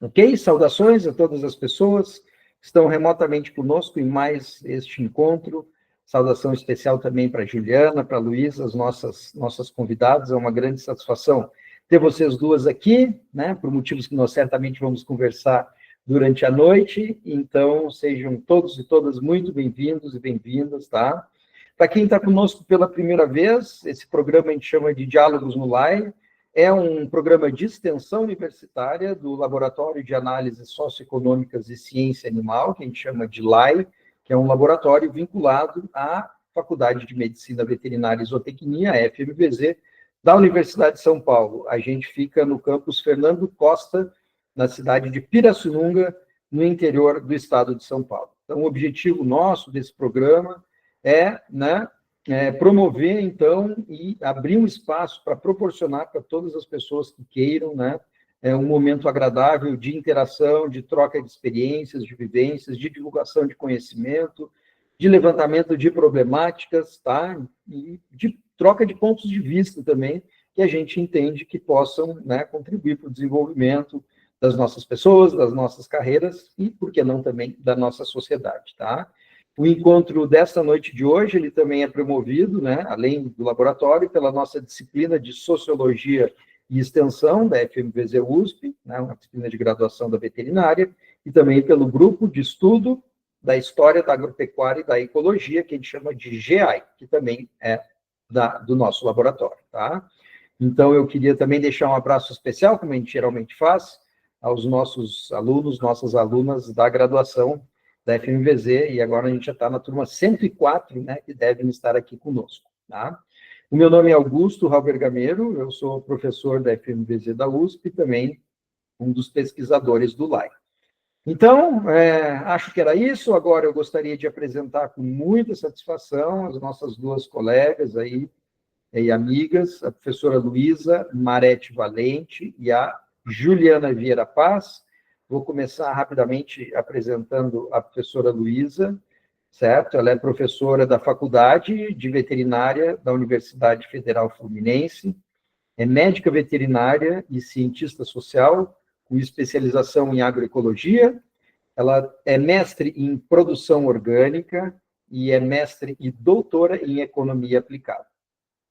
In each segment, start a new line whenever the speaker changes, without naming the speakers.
Ok? Saudações a todas as pessoas que estão remotamente conosco em mais este encontro. Saudação especial também para a Juliana, para a Luísa, as nossas convidadas. É uma grande satisfação ter vocês duas aqui, né, por motivos que nós certamente vamos conversar durante a noite. Então, sejam todos e todas muito bem-vindos e bem-vindas, tá? Para quem está conosco pela primeira vez, esse programa a gente chama de Diálogos no LAI, é um programa de extensão universitária do Laboratório de Análises Socioeconômicas e Ciência Animal, que a gente chama de LAI, que é um laboratório vinculado à Faculdade de Medicina Veterinária e Zootecnia, a FMVZ, da Universidade de São Paulo. A gente fica no campus Fernando Costa, na cidade de Pirassununga, no interior do estado de São Paulo. Então, o objetivo nosso desse programa é, né, promover, então, e abrir um espaço para proporcionar para todas as pessoas que queiram, né, um momento agradável de interação, de troca de experiências, de vivências, de divulgação de conhecimento, de levantamento de problemáticas, tá? E de troca de pontos de vista também, que a gente entende que possam, né, contribuir para o desenvolvimento das nossas pessoas, das nossas carreiras e, por que não, também da nossa sociedade, tá? O encontro desta noite de hoje, ele também é promovido, né, além do laboratório, pela nossa disciplina de Sociologia e Extensão da FMVZ USP, né, uma disciplina de graduação da veterinária, e também pelo grupo de estudo da História da Agropecuária e da Ecologia, que a gente chama de GEAI, que também é do nosso laboratório, tá? Então, eu queria também deixar um abraço especial, como a gente geralmente faz, aos nossos alunos, nossas alunas da graduação da FMVZ, e agora a gente já está na turma 104, né, que devem estar aqui conosco, tá? O meu nome é Augusto Halbergameiro, eu sou professor da FMVZ da USP e também um dos pesquisadores do LAI. Então, acho que era isso. Agora eu gostaria de apresentar com muita satisfação as nossas duas colegas aí, e amigas, a professora Luísa Marete Valente e a Juliana Vieira Paz. Vou começar rapidamente apresentando a professora Luísa, certo? Ela é professora da Faculdade de Veterinária da Universidade Federal Fluminense, é médica veterinária e cientista social, com especialização em agroecologia. Ela é mestre em produção orgânica e é mestre e doutora em economia aplicada.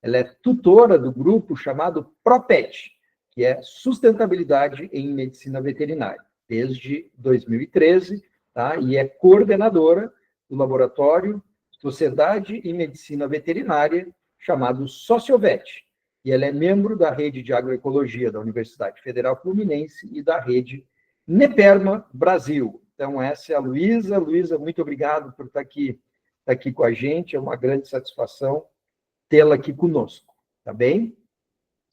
Ela é tutora do grupo chamado PROPET, que é Sustentabilidade em Medicina Veterinária, desde 2013, tá? E é coordenadora do laboratório Sociedade e Medicina Veterinária, chamado Sociovet. E ela é membro da rede de agroecologia da Universidade Federal Fluminense e da rede Neperma Brasil. Então, essa é a Luísa. Luísa, muito obrigado por estar aqui com a gente. É uma grande satisfação tê-la aqui conosco, tá bem?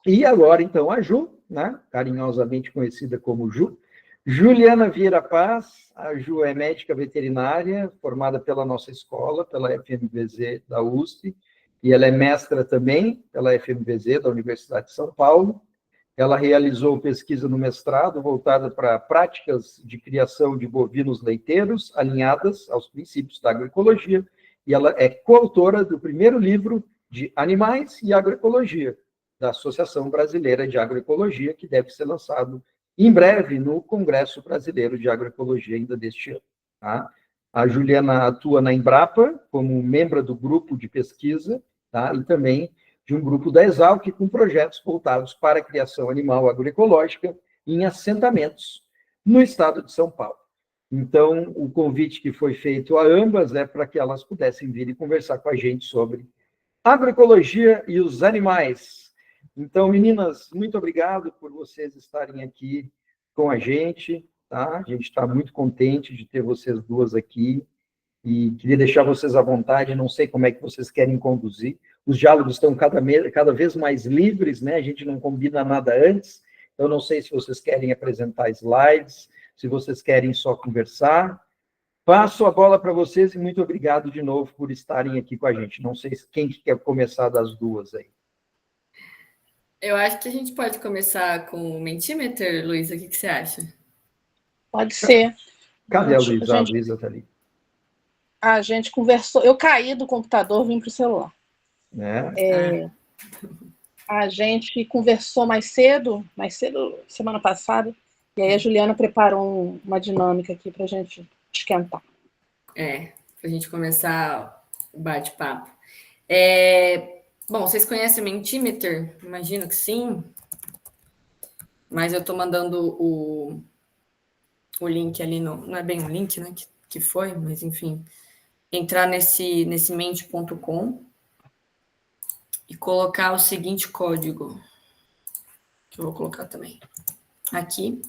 E agora, então, a Ju, né, carinhosamente conhecida como Ju, Juliana Vieira Paz. A Ju é médica veterinária, formada pela nossa escola, pela FMVZ da USP, e ela é mestra também pela FMVZ da Universidade de São Paulo. Ela realizou pesquisa no mestrado voltada para práticas de criação de bovinos leiteiros alinhadas aos princípios da agroecologia, e ela é coautora do primeiro livro de Animais e Agroecologia, da Associação Brasileira de Agroecologia, que deve ser lançado em breve no Congresso Brasileiro de Agroecologia, ainda deste ano. Tá? A Juliana atua na Embrapa como membro do grupo de pesquisa, tá? E também de um grupo da Exalc com projetos voltados para a criação animal agroecológica em assentamentos no estado de São Paulo. Então, o convite que foi feito a ambas é para que elas pudessem vir e conversar com a gente sobre agroecologia e os animais. Então, meninas, muito obrigado por vocês estarem aqui com a gente, tá? A gente está muito contente de ter vocês duas aqui e queria deixar vocês à vontade, não sei como é que vocês querem conduzir. Os diálogos estão cada vez mais livres, né? A gente não combina nada antes, então não sei se vocês querem apresentar slides, se vocês querem só conversar. Passo a bola para vocês e muito obrigado de novo por estarem aqui com a gente. Não sei quem quer começar das duas aí.
Eu acho que a gente pode começar com o Mentimeter, Luísa, o que você acha?
Pode ser.
Cadê a Luísa? A Luísa está ali.
A gente conversou, eu caí do computador, vim para o celular. A gente conversou mais cedo, semana passada, E aí a Juliana preparou uma dinâmica aqui para a gente esquentar.
Para a gente começar o bate-papo. Bom, vocês conhecem o Mentimeter? Imagino que sim. Mas eu estou mandando o link ali, não é bem um link, né? Que foi, mas enfim. Entrar nesse mente.com e colocar o seguinte código, que eu vou colocar também aqui.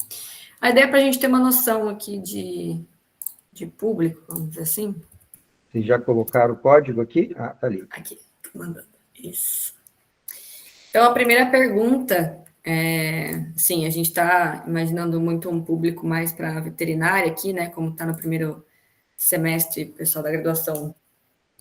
A ideia é para a gente ter uma noção aqui de público, vamos dizer assim.
Vocês já colocaram o código aqui? Ah, tá ali.
Aqui, mandando. Isso. Então, a primeira pergunta sim, a gente está imaginando muito um público mais para veterinária aqui, né? Como está no primeiro semestre, o pessoal da graduação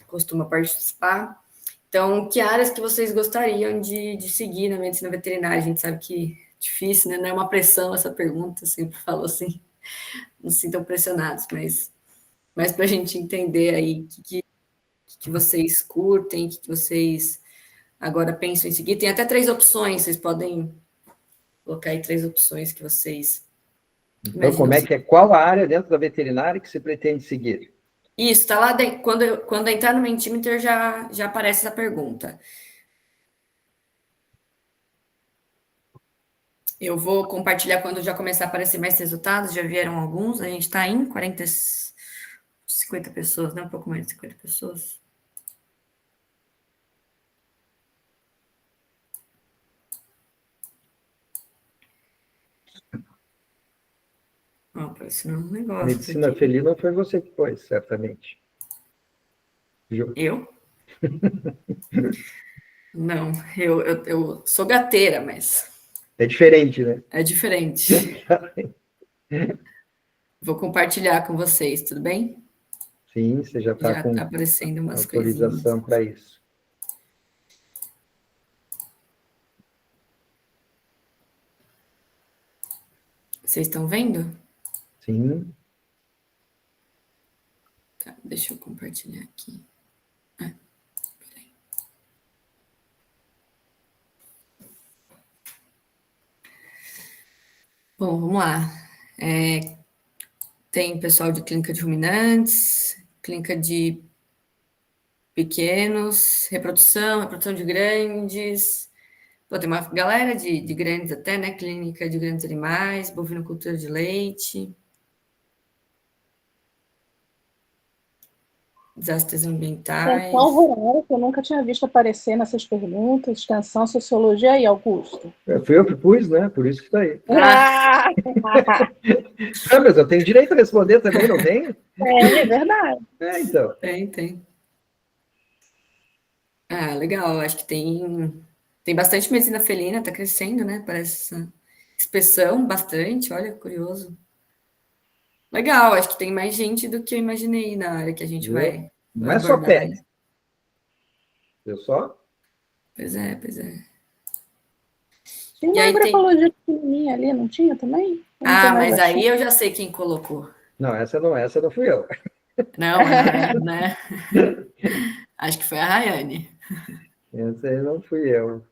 costuma participar. Então, que áreas que vocês gostariam de seguir na medicina veterinária? A gente sabe que é difícil, né? Não é uma pressão essa pergunta, eu sempre falo assim, não se sintam pressionados, mas para a gente entender aí o que vocês curtem, o que vocês agora pensam em seguir. Tem até 3 opções, vocês podem colocar aí 3 opções que vocês
Então, como é que é? Qual a área dentro da veterinária que você pretende seguir?
Isso, está lá dentro. Quando entrar no Mentimeter já aparece essa pergunta. Eu vou compartilhar quando já começar a aparecer mais resultados, já vieram alguns, a gente está em 50 pessoas, né? Um pouco mais de 50 pessoas. Apareceu um negócio.
Medicina
aqui.
felina foi você que pôs, certamente.
Eu? Não, eu sou gateira, mas...
É diferente, né?
É diferente. Vou compartilhar com vocês, tudo bem?
Sim, você já está com
tá aparecendo umas
autorização para isso.
Vocês estão vendo?
Sim.
Tá, deixa eu compartilhar aqui. Peraí. Bom, vamos lá. Tem pessoal de clínica de ruminantes, clínica de pequenos, reprodução de grandes. Pô, tem uma galera de grandes até, né? Clínica de grandes animais, bovinocultura de leite. Desastres ambientais.
Extensão rural, que eu nunca tinha visto aparecer nessas perguntas. Extensão, sociologia e Augusto.
Fui eu que pus, né? Por isso que está aí.
Ah!
Mas eu tenho direito a responder também, não tenho?
É verdade.
Então.
Tem. Ah, legal. Acho que tem bastante medicina felina, tá crescendo, né? Parece essa inspeção bastante. Olha, curioso. Legal, acho que tem mais gente do que eu imaginei na área que a gente vai
Não é só pele. Viu só?
Pois é.
Tinha uma agroecologia pequenininha ali, não tinha também?
Mas aí eu já sei quem colocou.
Não, essa não fui eu.
Não, né? Acho que foi a Rayane.
Essa aí não fui eu.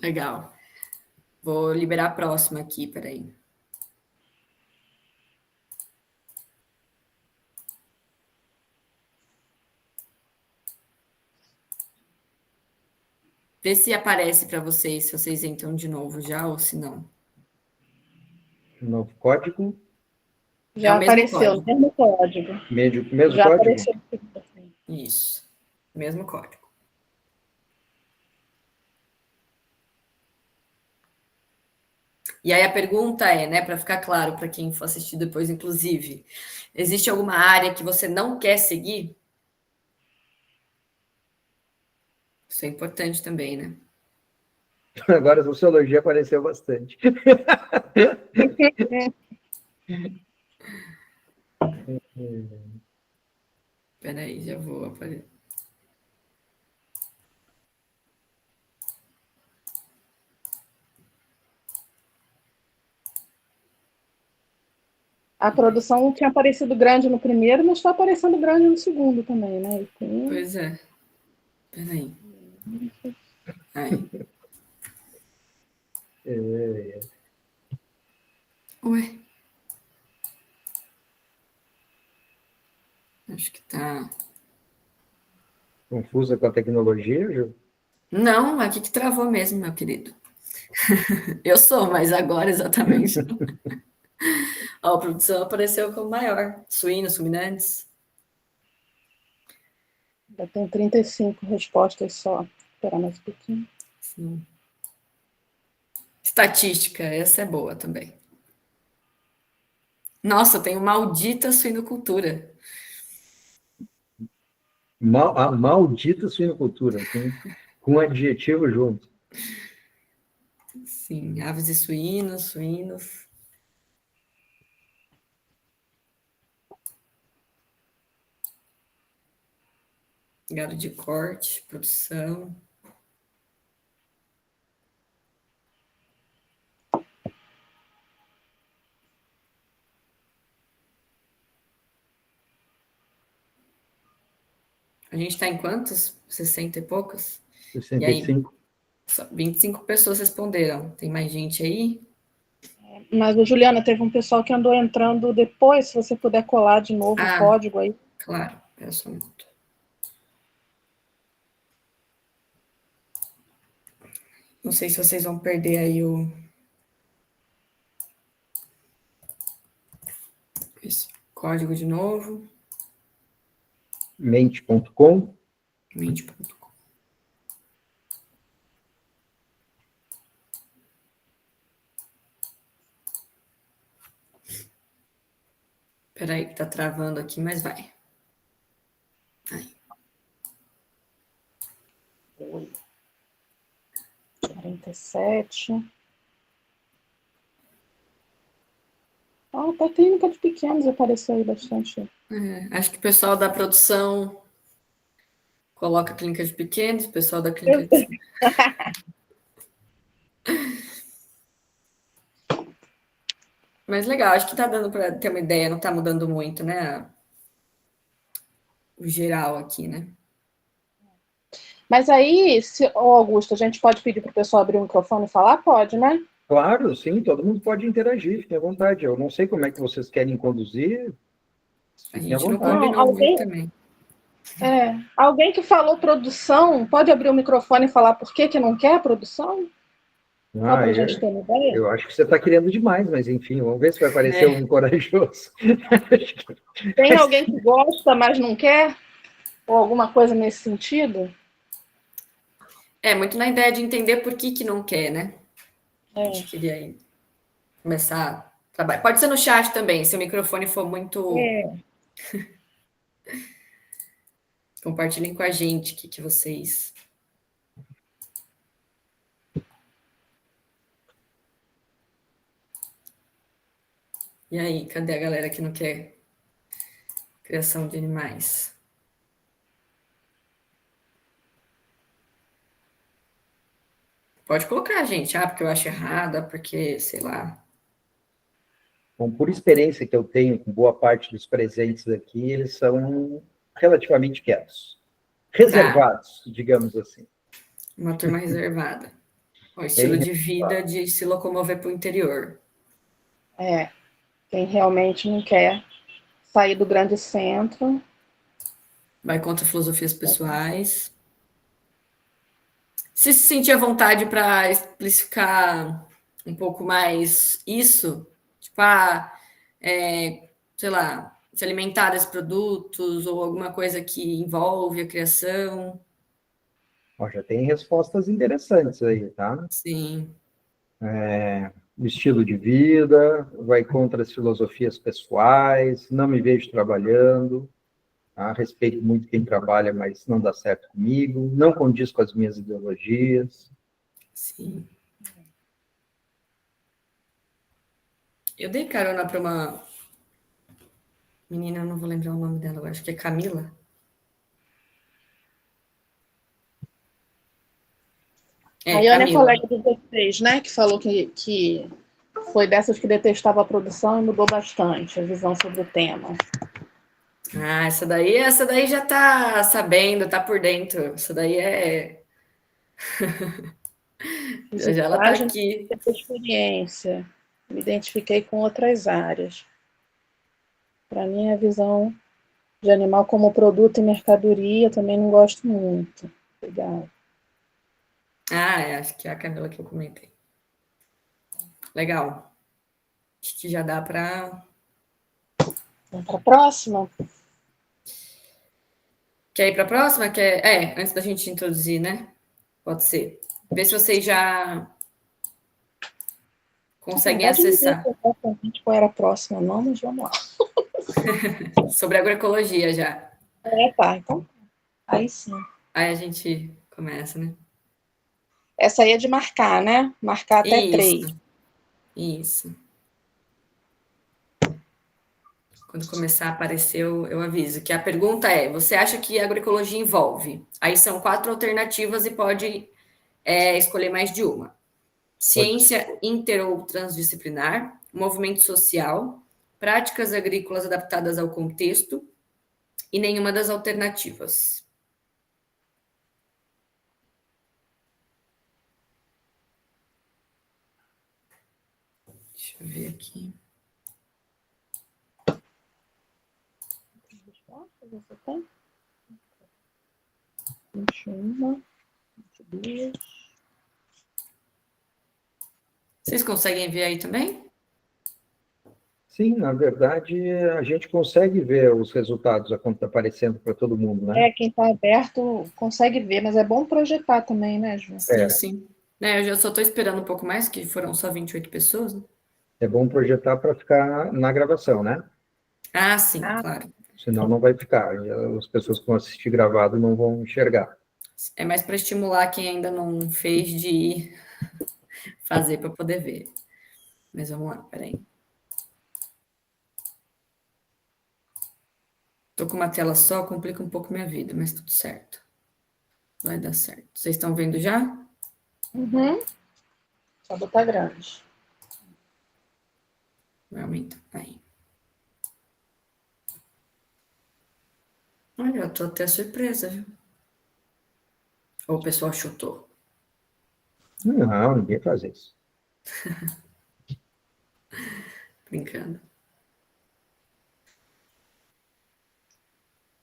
Legal. Vou liberar a próxima aqui, peraí. Vê se aparece para vocês, se vocês entram de novo já ou se não.
Novo código.
Já apareceu, mesmo código.
Mesmo
já
código?
Apareceu.
Isso, mesmo código. E aí a pergunta é, né, para ficar claro para quem for assistir depois, inclusive, existe alguma área que você não quer seguir? Isso é importante também, né?
Agora a sociologia apareceu bastante.
Peraí, já vou aparecer.
A produção tinha aparecido grande no primeiro, mas está aparecendo grande no segundo também, né?
Pois é. Peraí. Aí. Ué. Acho que tá...
Confusa com a tecnologia, Ju?
Não, aqui que travou mesmo, meu querido. Eu sou, mas agora exatamente não. Ó, a produção apareceu como maior. Suínos, ruminantes.
Já tem 35 respostas só. Esperar mais um pouquinho.
Sim. Estatística, essa é boa também. Nossa, tem uma maldita suinocultura.
A maldita suinocultura, com adjetivo junto.
Sim, aves e suínos, suínos. Gado de corte, produção. A gente está em quantos? 60 e poucos? E aí,
65.
só 25 pessoas responderam. Tem mais gente aí?
Mas, Juliana, teve um pessoal que andou entrando depois, se você puder colar de novo o código aí.
Claro, é só um minuto. Não sei se vocês vão perder aí esse código de novo.
Mente.com.
Mente.com. Peraí, que tá travando aqui, mas vai. Aí.
47. Até clínica de pequenos apareceu aí bastante.
Acho que o pessoal da produção coloca clínica de pequenos, o pessoal da clínica de... Mas legal, acho que tá dando para ter uma ideia, não tá mudando muito, né? O geral aqui, né?
Mas aí, Augusto, a gente pode pedir para o pessoal abrir o microfone e falar? Pode, né?
Claro, sim, todo mundo pode interagir, fiquem à vontade. Eu não sei como é que vocês querem conduzir.
A
Fiquem à
gente não
vontade.
combinou muito também.
Alguém que falou produção, pode abrir o microfone e falar por que não quer produção? Só para a gente ter uma ideia?
Eu acho que você está querendo demais, mas enfim, vamos ver se vai aparecer um corajoso.
Tem alguém que gosta, mas não quer? Ou alguma coisa nesse sentido?
Muito na ideia de entender por que não quer, né? A gente queria começar a trabalhar. Pode ser no chat também, se o microfone for muito... Compartilhem com a gente o que vocês... E aí, cadê a galera que não quer criação de animais? Pode colocar, gente. Porque eu acho errado, porque, sei lá.
Bom, por experiência que eu tenho com boa parte dos presentes aqui, eles são relativamente quietos. Reservados, digamos assim.
Uma turma reservada. O estilo de vida de se locomover para o interior.
Quem realmente não quer sair do grande centro.
Vai contra filosofias pessoais. Se sentir à vontade para explicar um pouco mais isso, tipo, sei lá, se alimentar desses produtos ou alguma coisa que envolve a criação.
Já tem respostas interessantes aí, tá?
Sim.
O estilo de vida, vai contra as filosofias pessoais, não me vejo trabalhando, tá? Respeito muito quem trabalha, mas não dá certo comigo, não condiz com as minhas ideologias.
Sim. Eu dei carona para uma menina, eu não vou lembrar o nome dela agora, acho que é Camila.
A Iane é colega de vocês, né? Que falou que foi dessas que detestava a produção e mudou bastante a visão sobre o tema.
Essa daí já tá sabendo, tá por dentro. Essa daí é... Já já ela está aqui.
Experiência. Me identifiquei com outras áreas. Para mim, a visão de animal como produto e mercadoria também não gosto muito. Legal.
Acho que é a Camila que eu comentei. Legal. Acho que já dá para...
Vamos para a próxima?
Quer ir para a próxima? Antes da gente introduzir, né? Pode ser. Vê se vocês já conseguem acessar.
Não dizer qual era a próxima, não, mas vamos lá.
Sobre agroecologia já.
Tá. Então, aí sim.
Aí a gente começa, né?
Essa aí é de marcar, né? Marcar até 3.
Isso. Quando começar a aparecer, eu aviso. Que a pergunta é, você acha que a agroecologia envolve? Aí são 4 alternativas e pode escolher mais de uma. Ciência inter ou transdisciplinar, movimento social, práticas agrícolas adaptadas ao contexto e nenhuma das alternativas. Deixa eu ver aqui.
Você tem? 21, 22.
Vocês conseguem ver aí também?
Sim, na verdade, a gente consegue ver os resultados aparecendo para todo mundo, né?
Quem está aberto consegue ver, mas é bom projetar também, né, Ju?
Sim. Eu já só estou esperando um pouco mais, que foram só 28 pessoas, né?
É bom projetar para ficar na gravação, né?
Sim, claro.
Senão não vai ficar. E as pessoas que vão assistir gravado não vão enxergar.
É mais para estimular quem ainda não fez de ir fazer para poder ver. Mas vamos lá, peraí. Tô com uma tela só, complica um pouco minha vida, mas tudo certo. Vai dar certo. Vocês estão vendo já?
Uhum. Só botar grande.
Vai aumentar. Aí. Olha, eu tô até surpresa, viu? Ou o pessoal chutou?
Não, ninguém faz isso.
Brincando.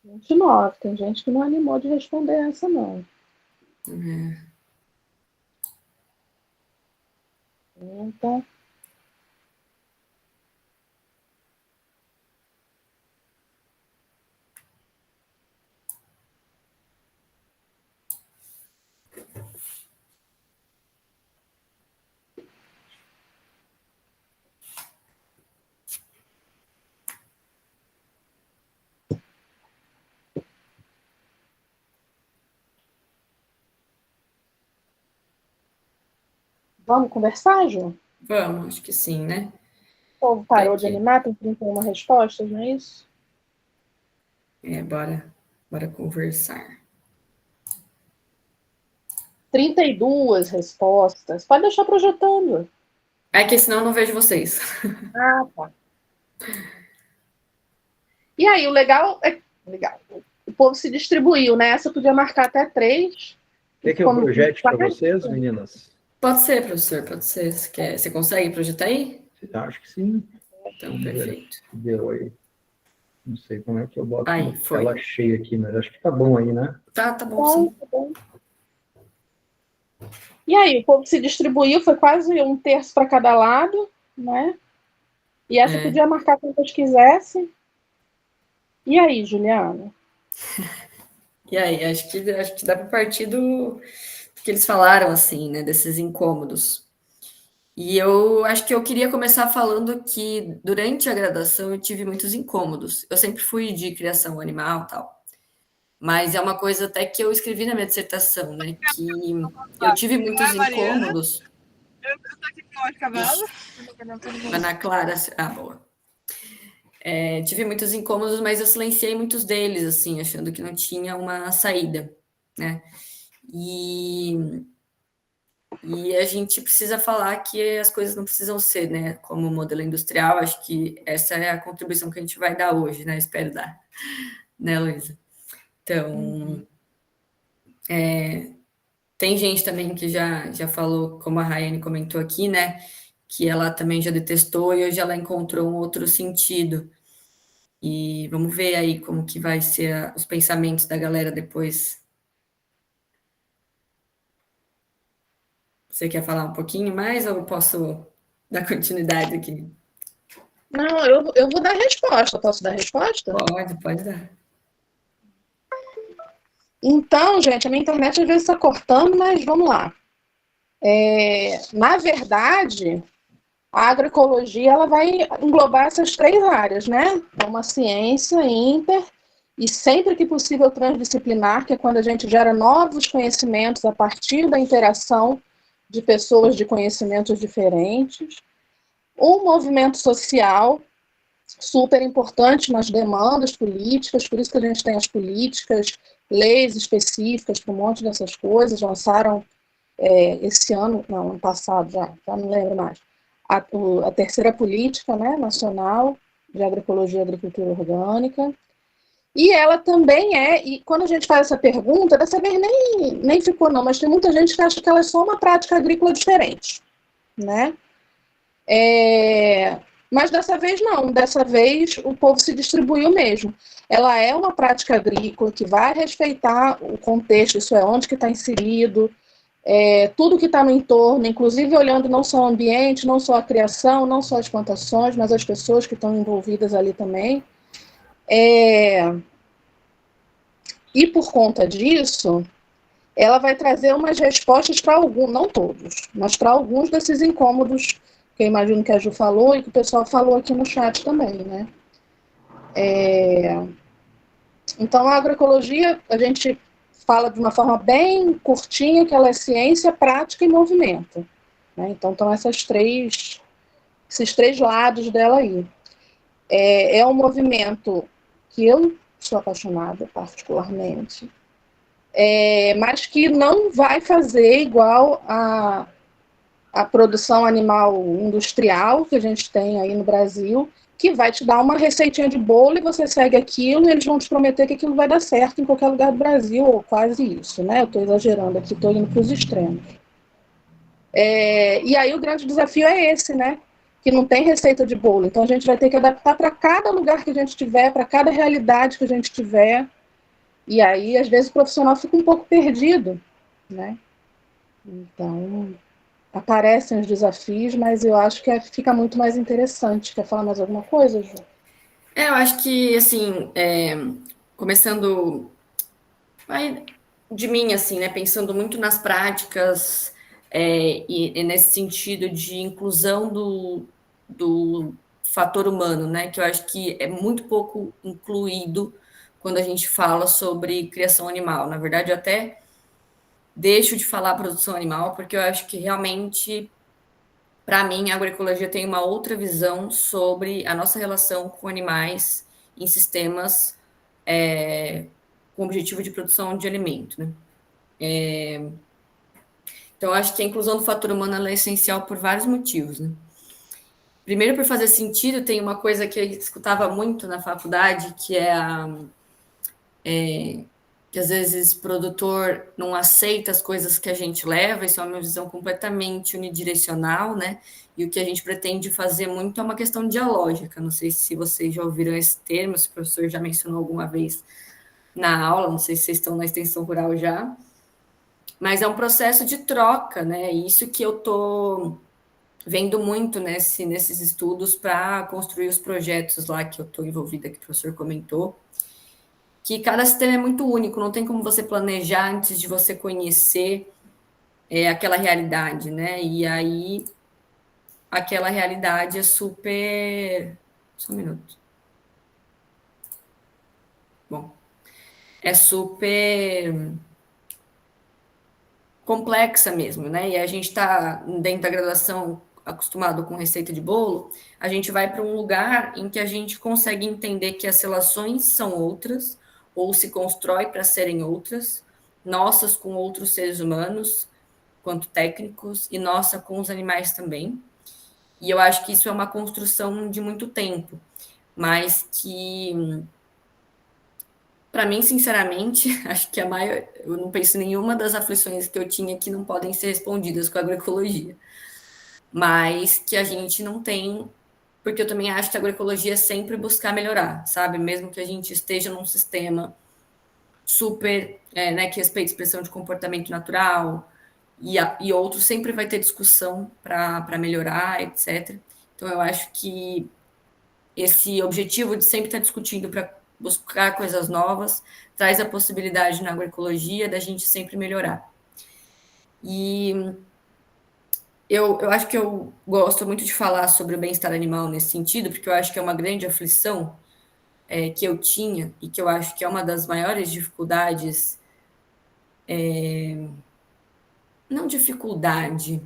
29. Tem gente que não animou de responder essa, não. Então, vamos conversar, Ju?
Vamos, acho que sim, né?
O povo parou de animar, tem 31 respostas, não é isso?
Bora conversar.
32 respostas. Pode deixar projetando.
É que senão eu não vejo vocês.
Tá. E aí, o legal é... Legal. O povo se distribuiu, né? Essa podia marcar até 3.
Quer que eu projete para vocês, meninas?
Pode ser, professor, pode ser. Você consegue projetar aí?
Acho que sim.
Então, perfeito.
Deu aí. Não sei como é que eu boto
Aí, foi.
ela cheia aqui, mas acho que tá bom aí, né?
Tá bom, sim.
Tá bom. E aí, o povo se distribuiu, foi quase 1/3 para cada lado, né? E essa podia marcar quantas quisessem. E aí, Juliana?
E aí, acho que dá para partir do que eles falaram, assim, né? Desses incômodos. E eu acho que eu queria começar falando que durante a graduação eu tive muitos incômodos. Eu sempre fui de criação animal e tal. Mas é uma coisa até que eu escrevi na minha dissertação, né? Que eu tive muitos incômodos.
Eu tô aqui com o cavalo.
Ana Clara, boa. Tive muitos incômodos, mas eu silenciei muitos deles, assim, achando que não tinha uma saída, né? E a gente precisa falar que as coisas não precisam ser, né? Como modelo industrial, acho que essa é a contribuição que a gente vai dar hoje, né? Espero dar, né, Luísa? Então, Tem gente também que já falou, como a Rayane comentou aqui, né? Que ela também já detestou e hoje ela encontrou um outro sentido. E vamos ver aí como que vai ser os pensamentos da galera depois. Você quer falar um pouquinho mais ou eu posso dar continuidade aqui?
Não, eu vou dar resposta. Posso dar resposta?
Pode dar.
Então, gente, a minha internet às vezes está cortando, mas vamos lá. Na verdade, a agroecologia ela vai englobar essas 3 áreas, né? É uma ciência ímpar e sempre que possível transdisciplinar, que é quando a gente gera novos conhecimentos a partir da interação de pessoas de conhecimentos diferentes. Um movimento social super importante nas demandas políticas, por isso que a gente tem as políticas, leis específicas para um monte dessas coisas, lançaram esse ano, não, ano passado, já não lembro mais, a 3ª política, né, nacional de agroecologia e agricultura orgânica, e ela também e quando a gente faz essa pergunta, dessa vez nem ficou não, mas tem muita gente que acha que ela é só uma prática agrícola diferente, né? Mas dessa vez não, dessa vez o povo se distribuiu mesmo. Ela é uma prática agrícola que vai respeitar o contexto, isso é onde que está inserido, tudo que está no entorno, inclusive olhando não só o ambiente, não só a criação, não só as plantações, mas as pessoas que estão envolvidas ali também. E por conta disso, ela vai trazer umas respostas para alguns, não todos, mas para alguns desses incômodos que eu imagino que a Ju falou e que o pessoal falou aqui no chat também, né? Então, a agroecologia, a gente fala de uma forma bem curtinha, que ela é ciência, prática e movimento. Né? Então, estão esses três lados dela aí. É um movimento que eu sou apaixonada, particularmente, mas que não vai fazer igual a produção animal industrial que a gente tem aí no Brasil, que vai te dar uma receitinha de bolo e você segue aquilo e eles vão te prometer que aquilo vai dar certo em qualquer lugar do Brasil, ou quase isso, né? Eu estou exagerando aqui, estou indo para os extremos. E aí o grande desafio é esse, né? Que não tem receita de bolo. Então a gente vai ter que adaptar para cada lugar que a gente tiver, para cada realidade que a gente tiver. E aí, às vezes, o profissional fica um pouco perdido, né? Então, aparecem os desafios, mas eu acho que fica muito mais interessante. Quer falar mais alguma coisa, Ju?
Eu acho que, assim, começando de mim, assim, né, pensando muito nas práticas e nesse sentido de inclusão do fator humano, né, que eu acho que é muito pouco incluído quando a gente fala sobre criação animal. Na verdade, eu até deixo de falar produção animal, porque eu acho que realmente, para mim, a agroecologia tem uma outra visão sobre a nossa relação com animais em sistemas com objetivo de produção de alimento, né? Então, eu acho que a inclusão do fator humano é essencial por vários motivos, né? Primeiro, por fazer sentido, tem uma coisa que eu escutava muito na faculdade, que que às vezes o produtor não aceita as coisas que a gente leva, isso é uma visão completamente unidirecional, né? E o que a gente pretende fazer muito é uma questão dialógica. Não sei se vocês já ouviram esse termo, se o professor já mencionou alguma vez na aula, não sei se vocês estão na extensão rural já, mas é um processo de troca, né? Isso que eu estou vendo muito nesses estudos para construir os projetos lá que eu estou envolvida, que o professor comentou, que cada sistema é muito único, não tem como você planejar antes de você conhecer aquela realidade, né? E aí, aquela realidade é super... Só um minuto. Bom, é super complexa mesmo, né? E a gente está dentro da graduação acostumado com receita de bolo, a gente vai para um lugar em que a gente consegue entender que as relações são outras, ou se constrói para serem outras, nossas com outros seres humanos, quanto técnicos, e nossa com os animais também. E eu acho que isso é uma construção de muito tempo, mas que para mim, sinceramente, acho que eu não penso em nenhuma das aflições que eu tinha que não podem ser respondidas com a agroecologia, mas que a gente não tem, porque eu também acho que a agroecologia é sempre buscar melhorar, sabe? Mesmo que a gente esteja num sistema super, né, que respeita a expressão de comportamento natural, e outros, sempre vai ter discussão para melhorar, etc. Então, eu acho que esse objetivo de sempre estar discutindo para buscar coisas novas traz a possibilidade na agroecologia da gente sempre melhorar. E eu acho que eu gosto muito de falar sobre o bem-estar animal nesse sentido, porque eu acho que é uma grande aflição que eu tinha e que eu acho que é uma das maiores dificuldades, não dificuldade,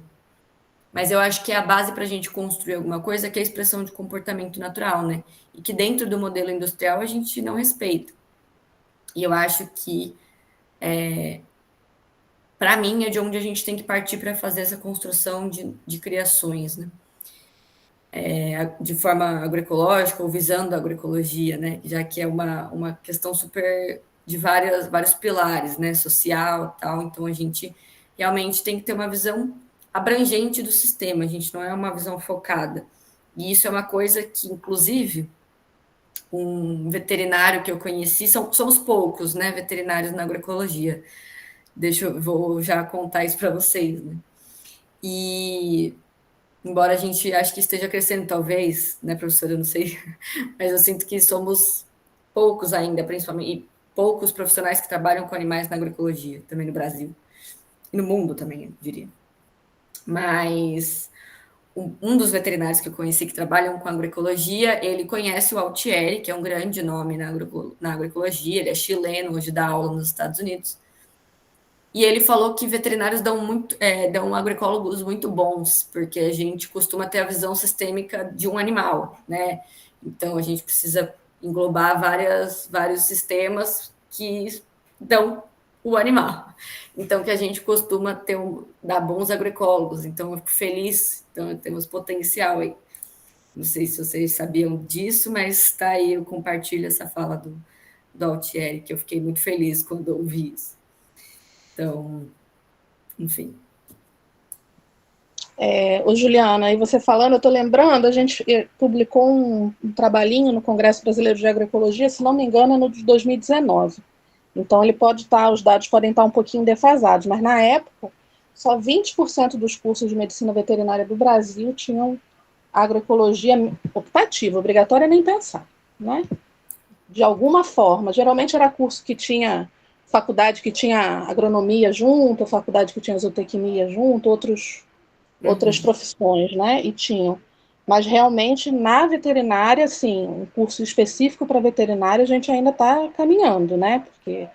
mas eu acho que é a base para a gente construir alguma coisa, que é a expressão de comportamento natural, né? E que dentro do modelo industrial a gente não respeita. E eu acho que, para mim, é de onde a gente tem que partir para fazer essa construção de criações, né? De forma agroecológica ou visando a agroecologia, né? Já que é uma questão super de vários pilares, né? Social e tal. Então, a gente realmente tem que ter uma visão abrangente do sistema, a gente não é uma visão focada. E isso é uma coisa que, inclusive, um veterinário que eu conheci, somos poucos, né? Veterinários na agroecologia. Vou já contar isso para vocês, né? E embora a gente acho que esteja crescendo, talvez, né, professora? Eu não sei, mas eu sinto que somos poucos ainda, principalmente, e poucos profissionais que trabalham com animais na agroecologia, também no Brasil. E no mundo também, eu diria. Mas um dos veterinários que eu conheci que trabalham com agroecologia, ele conhece o Altieri, que é um grande nome na agroecologia, ele é chileno, hoje dá aula nos Estados Unidos. E ele falou que veterinários dão agroecólogos muito bons, porque a gente costuma ter a visão sistêmica de um animal, né? Então a gente precisa englobar vários sistemas que dão o animal. Então que a gente costuma dar bons agroecólogos. Então eu fico feliz, então temos potencial aí. Não sei se vocês sabiam disso, mas está aí, eu compartilho essa fala do Altieri, que eu fiquei muito feliz quando ouvi isso. Então, enfim.
Ô, Juliana, aí você falando, eu estou lembrando, a gente publicou um trabalhinho no Congresso Brasileiro de Agroecologia, se não me engano, é no de 2019. Então, os dados podem estar um pouquinho defasados, mas na época, só 20% dos cursos de medicina veterinária do Brasil tinham agroecologia optativa, obrigatória nem pensar, né? De alguma forma. Geralmente era curso que tinha faculdade que tinha agronomia junto, faculdade que tinha zootecnia junto, outras profissões, né? E tinham. Mas realmente na veterinária, assim, um curso específico para veterinária a gente ainda está caminhando, né? Porque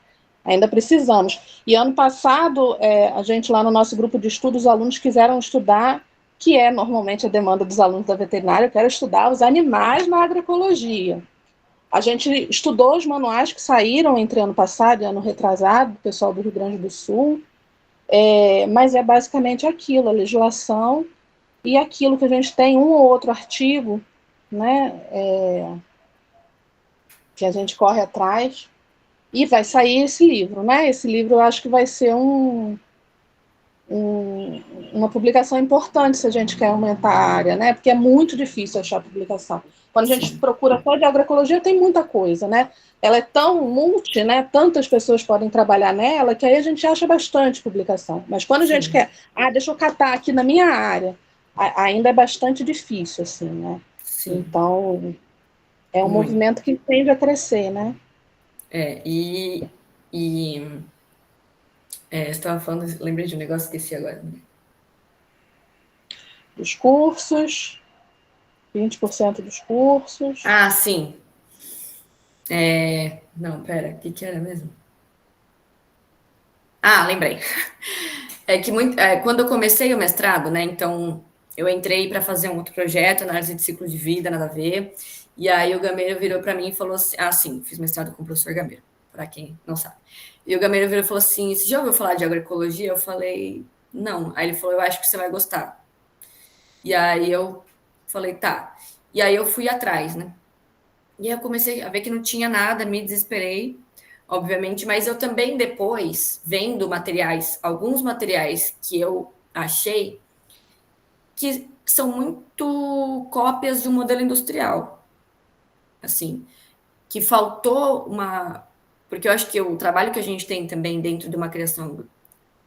ainda precisamos. E ano passado, a gente lá no nosso grupo de estudos, os alunos quiseram estudar, que é normalmente a demanda dos alunos da veterinária, eu quero estudar os animais na agroecologia. A gente estudou os manuais que saíram entre ano passado e ano retrasado, do pessoal do Rio Grande do Sul, mas é basicamente aquilo, a legislação e aquilo que a gente tem, um ou outro artigo, né, que a gente corre atrás, e vai sair esse livro, né? Esse livro eu acho que vai ser uma publicação importante se a gente quer aumentar a área, né? Porque é muito difícil achar publicação. Quando a gente procura só de agroecologia, tem muita coisa, né? Ela é tão multi, né? Tantas pessoas podem trabalhar nela, que aí a gente acha bastante publicação. Mas quando a gente quer, deixa eu catar aqui na minha área, ainda é bastante difícil, assim, né?
Sim.
Então, é um movimento que tende a crescer, né?
Você estava falando, lembrei de um negócio, esqueci agora.
Os cursos, 20% dos cursos.
Ah, sim. Não, pera, o que era mesmo? Ah, lembrei. É que quando eu comecei o mestrado, né, então eu entrei para fazer um outro projeto, análise de ciclo de vida, nada a ver, e aí o Gameiro virou para mim e falou assim, sim, fiz mestrado com o professor Gameiro, para quem não sabe. E o Gameiro virou e falou assim, você já ouviu falar de agroecologia? Eu falei, não. Aí ele falou, eu acho que você vai gostar. E aí eu falei, tá. E aí eu fui atrás, né? E aí eu comecei a ver que não tinha nada, me desesperei. obviamente, mas eu também depois, vendo materiais, alguns materiais que eu achei que são muito cópias de um modelo industrial, assim, que faltou uma... Porque eu acho que o trabalho que a gente tem também dentro de uma criação,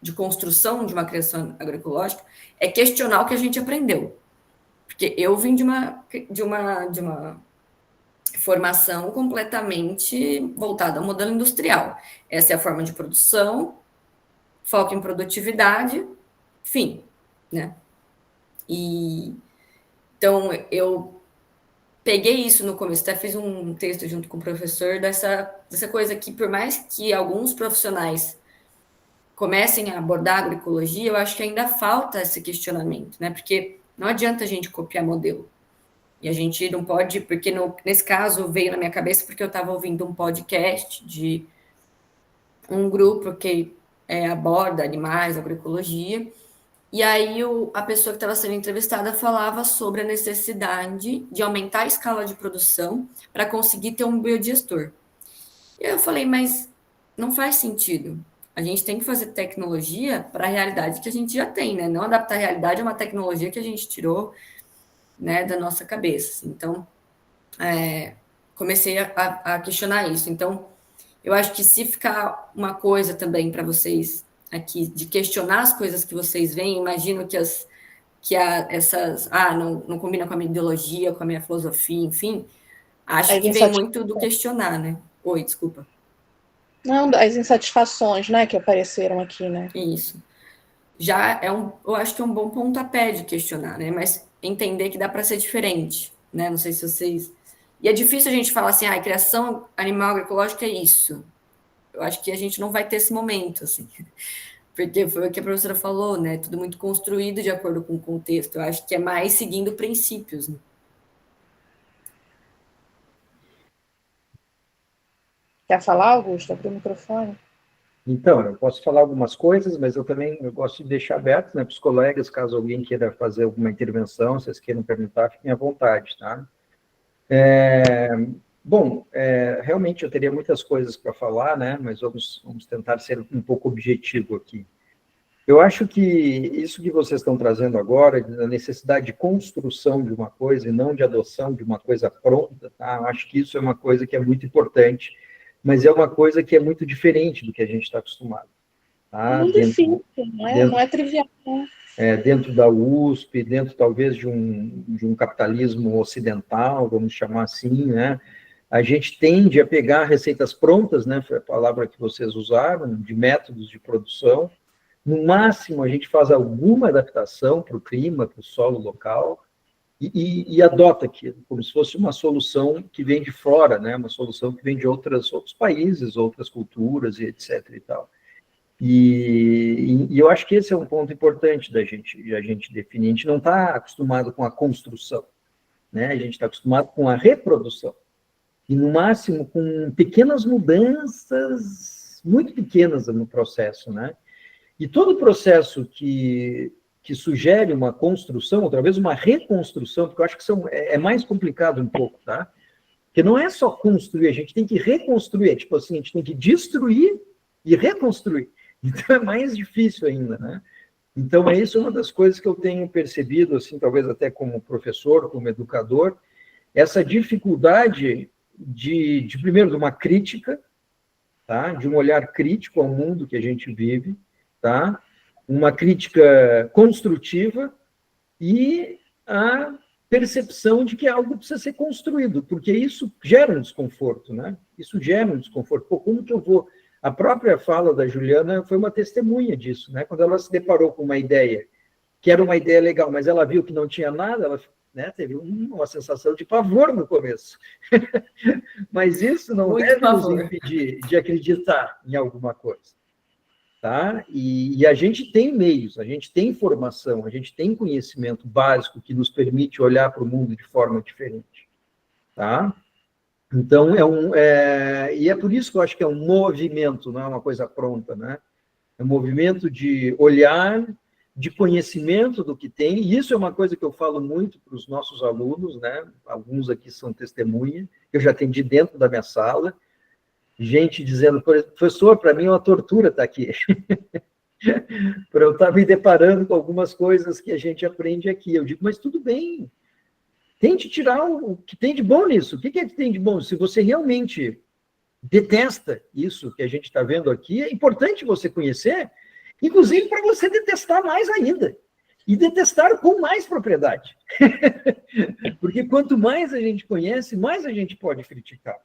de construção de uma criação agroecológica, é questionar o que a gente aprendeu. Porque eu vim de uma formação completamente voltada ao modelo industrial. Essa é a forma de produção, foco em produtividade, fim, né? E então eu peguei isso no começo, até fiz um texto junto com o professor dessa coisa que, por mais que alguns profissionais comecem a abordar a agroecologia, eu acho que ainda falta esse questionamento, né? Porque não adianta a gente copiar modelo. E a gente não pode, porque nesse caso veio na minha cabeça porque eu estava ouvindo um podcast de um grupo que aborda animais, agroecologia, e aí a pessoa que estava sendo entrevistada falava sobre a necessidade de aumentar a escala de produção para conseguir ter um biodigestor. E eu falei, mas não faz sentido. A gente tem que fazer tecnologia para a realidade que a gente já tem, né? Não adaptar a realidade a uma tecnologia que a gente tirou, né, da nossa cabeça. Então, comecei a questionar isso. Então, eu acho que se ficar uma coisa também para vocês aqui, de questionar as coisas que vocês veem, imagino que essas... não combina com a minha ideologia, com a minha filosofia, enfim, acho que vem muito do questionar, né? Oi, desculpa.
Não, as insatisfações, né, que apareceram aqui, né?
Isso. Eu acho que é um bom pontapé de questionar, né? Mas entender que dá para ser diferente, né? Não sei se vocês... E é difícil a gente falar assim, criação animal agroecológica é isso. Eu acho que a gente não vai ter esse momento, assim. Porque foi o que a professora falou, né? Tudo muito construído de acordo com o contexto. Eu acho que é mais seguindo princípios, né?
Quer falar, Augusto? Abre o microfone.
Então, eu posso falar algumas coisas, mas eu gosto de deixar aberto, né, para os colegas, caso alguém queira fazer alguma intervenção, vocês queiram perguntar, fiquem à vontade, tá? Realmente eu teria muitas coisas para falar, né, mas vamos tentar ser um pouco objetivo aqui. Eu acho que isso que vocês estão trazendo agora, da necessidade de construção de uma coisa e não de adoção de uma coisa pronta, tá? Eu acho que isso é uma coisa que é muito importante, mas é uma coisa que é muito diferente do que a gente está acostumado. Tá?
Muito difícil, não é trivial.
Dentro da USP, dentro talvez de um capitalismo ocidental, vamos chamar assim, né? A gente tende a pegar receitas prontas, né? Foi a palavra que vocês usaram, de métodos de produção. No máximo, a gente faz alguma adaptação para o clima, para o solo local, e adota aquilo, como se fosse uma solução que vem de fora, né? Uma solução que vem de outros países, outras culturas, e etc. e tal. E eu acho que esse é um ponto importante da gente definir. A gente não está acostumado com a construção, né? A gente está acostumado com a reprodução. E, no máximo, com pequenas mudanças, muito pequenas no processo, né? E todo processo que sugere uma construção, outra vez uma reconstrução, porque eu acho que é mais complicado um pouco, tá? Porque não é só construir, a gente tem que reconstruir, tipo assim, a gente tem que destruir e reconstruir. Então é mais difícil ainda, né? Então isso é uma das coisas que eu tenho percebido, assim, talvez até como professor, como educador, essa dificuldade primeiro, de uma crítica, tá? De um olhar crítico ao mundo que a gente vive, tá? Uma crítica construtiva e a percepção de que algo precisa ser construído, porque isso gera um desconforto, né? Isso gera um desconforto. Pô, como que eu vou... A própria fala da Juliana foi uma testemunha disso, né? Quando ela se deparou com uma ideia, que era uma ideia legal, mas ela viu que não tinha nada, ela, né, teve uma sensação de pavor no começo. Mas isso não deve nos impedir de acreditar em alguma coisa. Tá? E a gente tem meios, a gente tem formação, a gente tem conhecimento básico que nos permite olhar para o mundo de forma diferente. Tá? Então, e é por isso que eu acho que é um movimento, não é uma coisa pronta, né? É um movimento de olhar, de conhecimento do que tem, e isso é uma coisa que eu falo muito para os nossos alunos, né? Alguns aqui são testemunha, eu já atendi dentro da minha sala. gente dizendo, professor, para mim é uma tortura estar aqui. Para eu estar me deparando com algumas coisas que a gente aprende aqui. Eu digo, mas tudo bem, tente tirar o que tem de bom nisso. O que é que tem de bom? Se você realmente detesta isso que a gente está vendo aqui, é importante você conhecer, inclusive para você detestar mais ainda. E detestar com mais propriedade. Porque quanto mais a gente conhece, mais a gente pode criticar.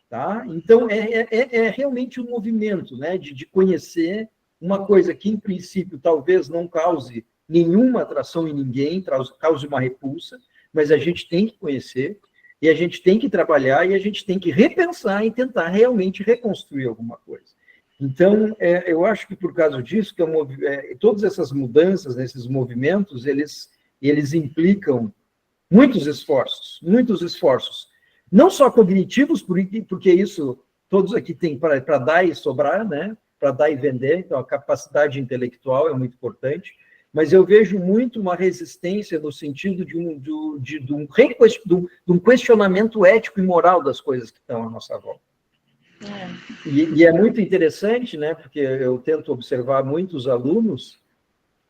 Tá? Então, é realmente um movimento, né, de conhecer uma coisa que, em princípio, talvez não cause nenhuma atração em ninguém, cause uma repulsa, mas a gente tem que conhecer, e a gente tem que trabalhar, e a gente tem que repensar e tentar realmente reconstruir alguma coisa. Então, eu acho que, por causa disso, que todas essas mudanças, nesses movimentos, eles implicam muitos esforços. Não só cognitivos, porque isso todos aqui têm para dar e sobrar, né? Para dar e vender, então a capacidade intelectual é muito importante, mas eu vejo muito uma resistência no sentido de um questionamento ético e moral das coisas que estão à nossa volta. E é muito interessante, né? Porque eu tento observar muitos alunos,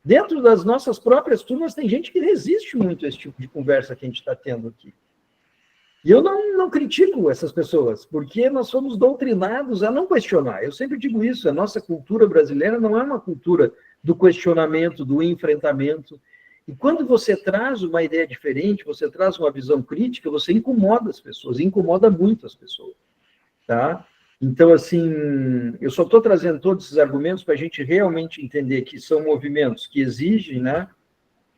dentro das nossas próprias turmas, tem gente que resiste muito a esse tipo de conversa que a gente está tendo aqui. E eu não critico essas pessoas, porque nós somos doutrinados a não questionar. Eu sempre digo isso, a nossa cultura brasileira não é uma cultura do questionamento, do enfrentamento. E quando você traz uma ideia diferente, você traz uma visão crítica, você incomoda as pessoas, incomoda muito as pessoas. Tá? Então, assim, eu só estou trazendo todos esses argumentos para a gente realmente entender que são movimentos que exigem, né,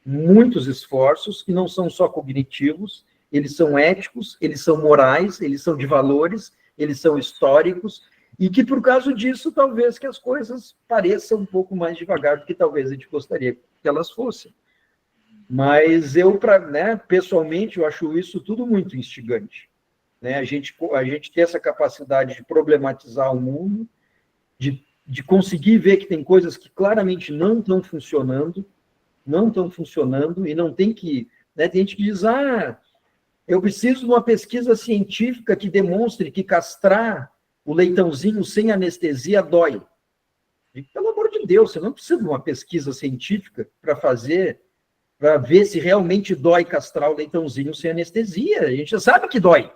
muitos esforços, que não são só cognitivos, eles são éticos, eles são morais, eles são de valores, eles são históricos, e que, por causa disso, talvez que as coisas pareçam um pouco mais devagar do que talvez a gente gostaria que elas fossem. Mas eu, pessoalmente, eu acho isso tudo muito instigante. Né? A gente ter essa capacidade de problematizar o mundo, de conseguir ver que tem coisas que claramente não estão funcionando, e não tem que... Né? Tem gente que diz, eu preciso de uma pesquisa científica que demonstre que castrar o leitãozinho sem anestesia dói. E, pelo amor de Deus, você não precisa de uma pesquisa científica para ver se realmente dói castrar o leitãozinho sem anestesia. A gente já sabe que dói.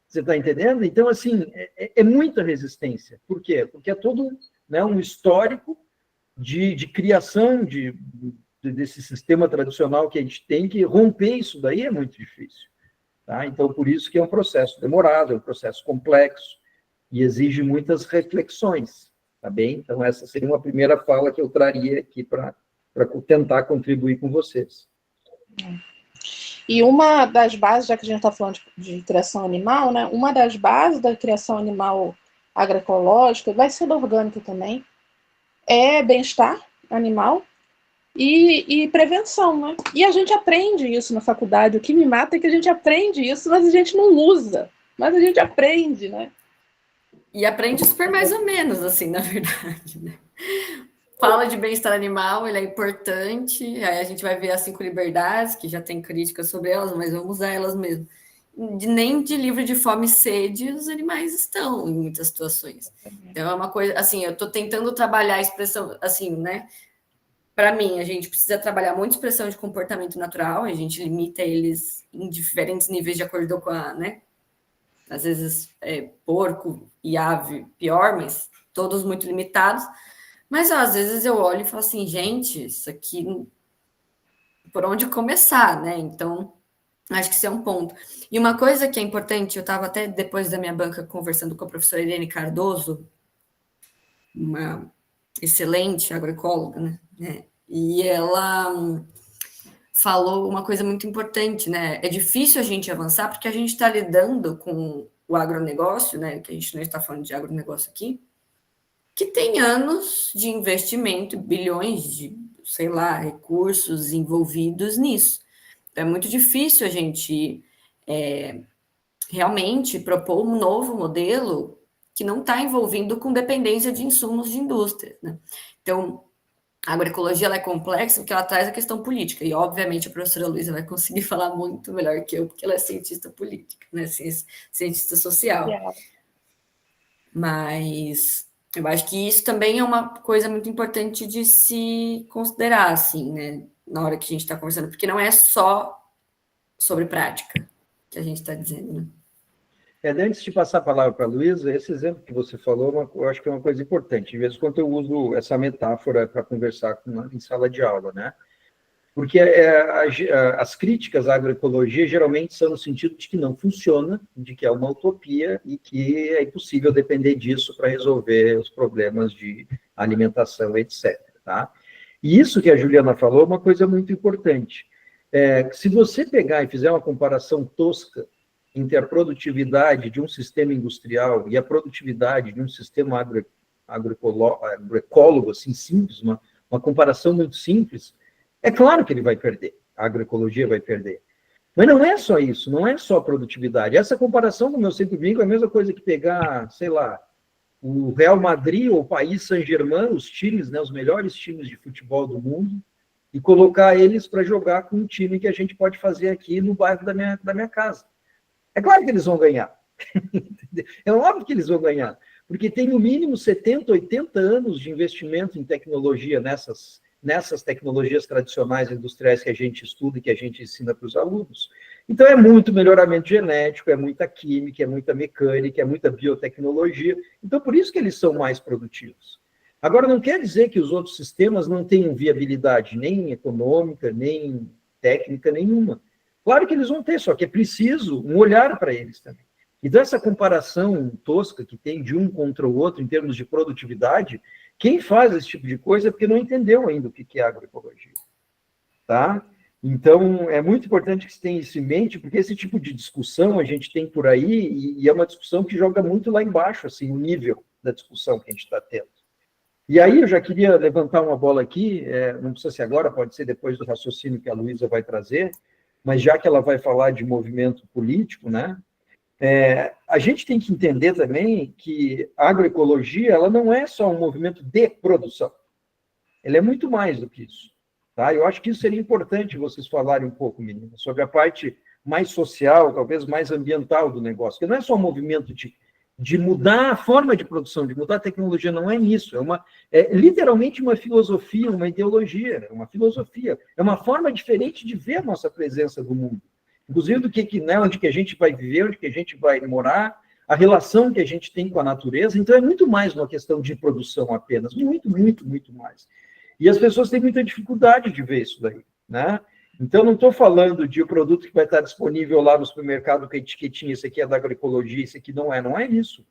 Você está entendendo? Então, assim, é muita resistência. Por quê? Porque é todo, né, um histórico de criação desse sistema tradicional que a gente tem, que romper isso daí é muito difícil. Tá? Então, por isso que é um processo demorado, é um processo complexo e exige muitas reflexões, tá bem? Então, essa seria uma primeira fala que eu traria aqui para tentar contribuir com vocês.
E uma das bases, já que a gente está falando de criação animal, né? Uma das bases da criação animal agroecológica, vai ser da orgânica também, é bem-estar animal, e prevenção, né? E a gente aprende isso na faculdade. O que me mata é que a gente aprende isso, mas a gente não usa. Mas a gente aprende, né?
E aprende super mais ou menos, assim, na verdade, né? Fala de bem-estar animal, ele é importante. Aí a gente vai ver as 5 liberdades, que já tem críticas sobre elas, mas vamos usar elas mesmo. Nem de livro de fome e sede os animais estão em muitas situações. Então é uma coisa, assim, eu estou tentando trabalhar a expressão, assim, né? Para mim, a gente precisa trabalhar muito expressão de comportamento natural, a gente limita eles em diferentes níveis de acordo com a, né? Às vezes, porco e ave, pior, mas todos muito limitados. Mas, às vezes, eu olho e falo assim, gente, isso aqui, por onde começar, né? Então, acho que isso é um ponto. E uma coisa que é importante, eu estava até depois da minha banca conversando com a professora Irene Cardoso, uma excelente agroecóloga, né? E ela falou uma coisa muito importante, né? É difícil a gente avançar porque a gente está lidando com o agronegócio, né? Que a gente não está falando de agronegócio aqui, que tem anos de investimento, bilhões de, sei lá, recursos envolvidos nisso. Então, é muito difícil a gente realmente propor um novo modelo que não está envolvido com dependência de insumos de indústria, né? Então, a agroecologia ela é complexa porque ela traz a questão política, e obviamente a professora Luísa vai conseguir falar muito melhor que eu, porque ela é cientista política, né? Cientista social. Mas eu acho que isso também é uma coisa muito importante de se considerar, assim, né? Na hora que a gente está conversando, porque não é só sobre prática que a gente está dizendo, né?
Antes de passar a palavra para a Luísa, esse exemplo que você falou, eu acho que é uma coisa importante. De vez em quando eu uso essa metáfora para conversar em sala de aula, né? Porque as críticas à agroecologia geralmente são no sentido de que não funciona, de que é uma utopia e que é impossível depender disso para resolver os problemas de alimentação, etc. Tá? E isso que a Juliana falou é uma coisa muito importante. Se você pegar e fizer uma comparação tosca entre a produtividade de um sistema industrial e a produtividade de um sistema agroecólogo, assim, simples, uma comparação muito simples, é claro que ele vai perder, a agroecologia vai perder. Mas não é só isso, não é só produtividade. Essa comparação, como eu sempre brinco, é a mesma coisa que pegar, sei lá, o Real Madrid ou o Paris Saint-Germain, os times, né, os melhores times de futebol do mundo, e colocar eles para jogar com um time que a gente pode fazer aqui no bairro da minha casa. É claro que eles vão ganhar. É óbvio que eles vão ganhar, porque tem no mínimo 70, 80 anos de investimento em tecnologia nessas tecnologias tradicionais industriais que a gente estuda e que a gente ensina para os alunos. Então, é muito melhoramento genético, é muita química, é muita mecânica, é muita biotecnologia. Então, por isso que eles são mais produtivos. Agora, não quer dizer que os outros sistemas não tenham viabilidade nem econômica, nem técnica nenhuma. Claro que eles vão ter, só que é preciso um olhar para eles também. Então, essa comparação tosca que tem de um contra o outro em termos de produtividade, quem faz esse tipo de coisa é porque não entendeu ainda o que é agroecologia. Tá? Então, é muito importante que você tenha isso em mente, porque esse tipo de discussão a gente tem por aí, e é uma discussão que joga muito lá embaixo, assim, o nível da discussão que a gente está tendo. E aí eu já queria levantar uma bola aqui, não precisa ser agora, pode ser depois do raciocínio que a Luísa vai trazer, mas já que ela vai falar de movimento político, né? A gente tem que entender também que a agroecologia ela não é só um movimento de produção. Ela é muito mais do que isso. Tá? Eu acho que isso seria importante vocês falarem um pouco, meninas, sobre a parte mais social, talvez mais ambiental do negócio, que não é só um movimento de mudar a forma de produção, de mudar a tecnologia, não é nisso. É literalmente uma filosofia, uma ideologia, uma filosofia. É uma forma diferente de ver a nossa presença no mundo. Inclusive do né, onde que a gente vai viver, onde que a gente vai morar, a relação que a gente tem com a natureza. Então, é muito mais uma questão de produção apenas. Muito, muito, muito mais. E as pessoas têm muita dificuldade de ver isso daí, né? Então, não estou falando de um produto que vai estar disponível lá no supermercado com a etiquetinha, esse aqui é da agroecologia, esse aqui não é isso.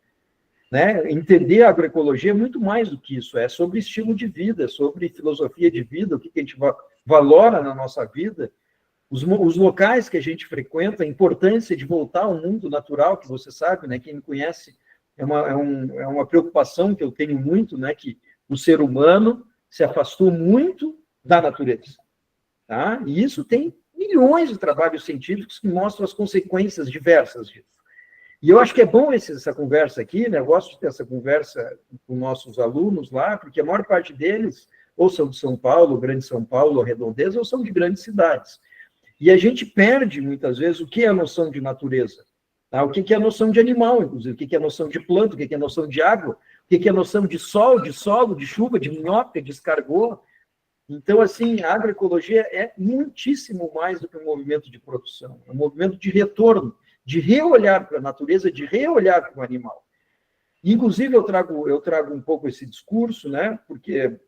Né? Entender a agroecologia é muito mais do que isso, é sobre estilo de vida, sobre filosofia de vida, o que a gente valora na nossa vida, os locais que a gente frequenta, a importância de voltar ao mundo natural, que você sabe, né? Quem me conhece, é uma preocupação que eu tenho muito, né? Que o ser humano se afastou muito da natureza. Tá? E isso tem milhões de trabalhos científicos que mostram as consequências diversas disso. E eu acho que é bom essa conversa aqui, né? Eu gosto de ter essa conversa com nossos alunos lá, porque a maior parte deles ou são de São Paulo, Grande São Paulo, Redondeza, ou são de grandes cidades. E a gente perde, muitas vezes, o que é a noção de natureza. Tá? O que é a noção de animal, inclusive, o que é a noção de planta, o que é a noção de água, o que é a noção de sol, de solo, de chuva, de minhoca, de escargot. Então, assim, a agroecologia é muitíssimo mais do que um movimento de produção, é um movimento de retorno, de reolhar para a natureza, de reolhar para o animal. Inclusive, eu trago um pouco esse discurso, né, porque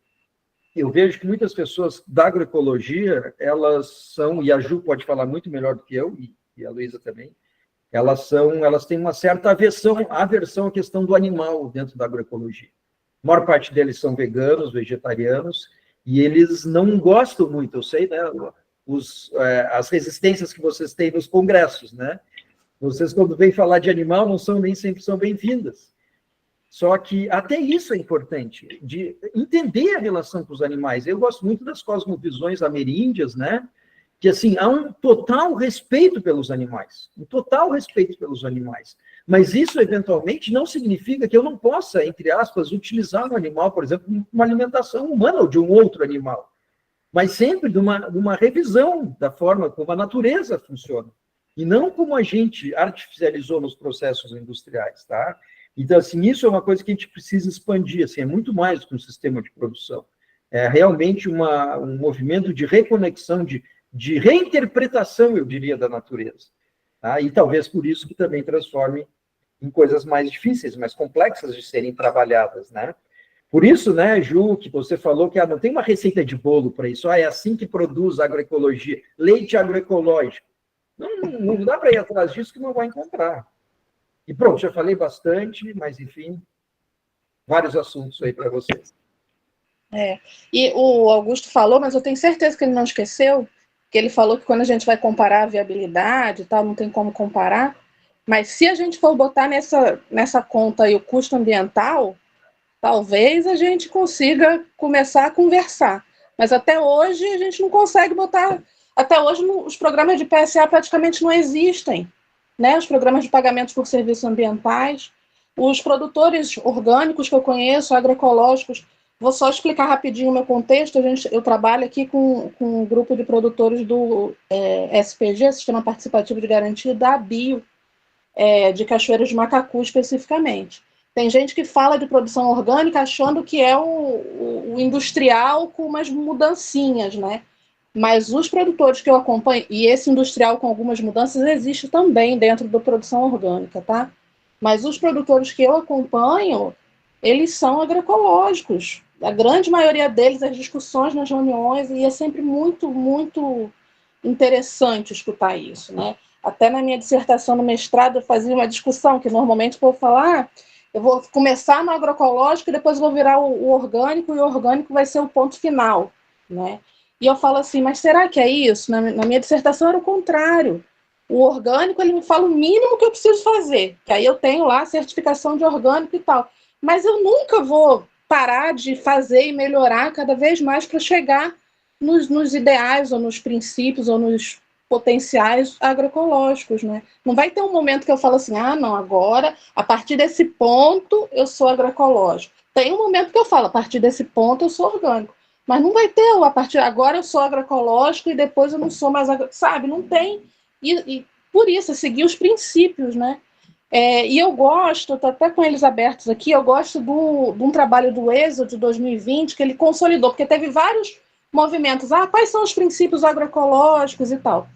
eu vejo que muitas pessoas da agroecologia, elas são, e a Ju pode falar muito melhor do que eu, e a Luísa também, elas têm uma certa aversão à questão do animal dentro da agroecologia. A maior parte deles são veganos, vegetarianos, e eles não gostam muito, eu sei, né, as resistências que vocês têm nos congressos, né? Vocês, quando vêm falar de animal, nem sempre são bem-vindas. Só que até isso é importante, de entender a relação com os animais. Eu gosto muito das cosmovisões ameríndias, né? Que, assim, há um total respeito pelos animais. Um total respeito pelos animais. Mas isso, eventualmente, não significa que eu não possa, entre aspas, utilizar um animal, por exemplo, uma alimentação humana ou de um outro animal. Mas sempre de uma revisão da forma como a natureza funciona. E não como a gente artificializou nos processos industriais, tá? Então, assim, isso é uma coisa que a gente precisa expandir, assim, é muito mais do que um sistema de produção. É realmente um movimento de reconexão, de reinterpretação, eu diria, da natureza. Tá? E talvez por isso que também transforme em coisas mais difíceis, mais complexas de serem trabalhadas, né? Por isso, né, Ju, que você falou que não tem uma receita de bolo para isso, é assim que produz agroecologia, leite agroecológico. Não dá para ir atrás disso que não vai encontrar. E pronto, já falei bastante, mas enfim, vários assuntos aí para vocês.
E o Augusto falou, mas eu tenho certeza que ele não esqueceu, que ele falou que quando a gente vai comparar a viabilidade e tal, não tem como comparar, mas se a gente for botar nessa conta aí o custo ambiental, talvez a gente consiga começar a conversar. Mas até hoje a gente não consegue botar... Até hoje os programas de PSA praticamente não existem, né? Os programas de pagamentos por serviços ambientais. Os produtores orgânicos que eu conheço, agroecológicos, vou só explicar rapidinho o meu contexto. Eu trabalho aqui com um grupo de produtores do SPG, Sistema Participativo de Garantia, da Bio, de Cachoeiras de Macacu especificamente. Tem gente que fala de produção orgânica achando que é o industrial com umas mudancinhas, né? Mas os produtores que eu acompanho, e esse industrial com algumas mudanças existe também dentro da produção orgânica, tá? Mas os produtores que eu acompanho, eles são agroecológicos. A grande maioria deles, as discussões nas reuniões, e é sempre muito, muito interessante escutar isso, né? Até na minha dissertação no mestrado, eu fazia uma discussão, que normalmente eu vou falar, eu vou começar no agroecológico e depois vou virar o orgânico, e o orgânico vai ser o ponto final, né? E eu falo assim, mas será que é isso? Na minha dissertação era o contrário. O orgânico, ele me fala o mínimo que eu preciso fazer, que aí eu tenho lá a certificação de orgânico e tal. Mas eu nunca vou parar de fazer e melhorar cada vez mais para chegar nos ideais, ou nos princípios, ou nos potenciais agroecológicos, né? Não vai ter um momento que eu falo assim, não, agora, a partir desse ponto, eu sou agroecológico. Tem um momento que eu falo, a partir desse ponto, eu sou orgânico. Mas não vai ter, a partir de agora eu sou agroecológico e depois eu não sou mais sabe? Não tem. E por isso, seguir os princípios, né? E eu gosto, estou até com eles abertos aqui, eu gosto de um trabalho do Êxodo de 2020, que ele consolidou, porque teve vários movimentos. Quais são os princípios agroecológicos e tal?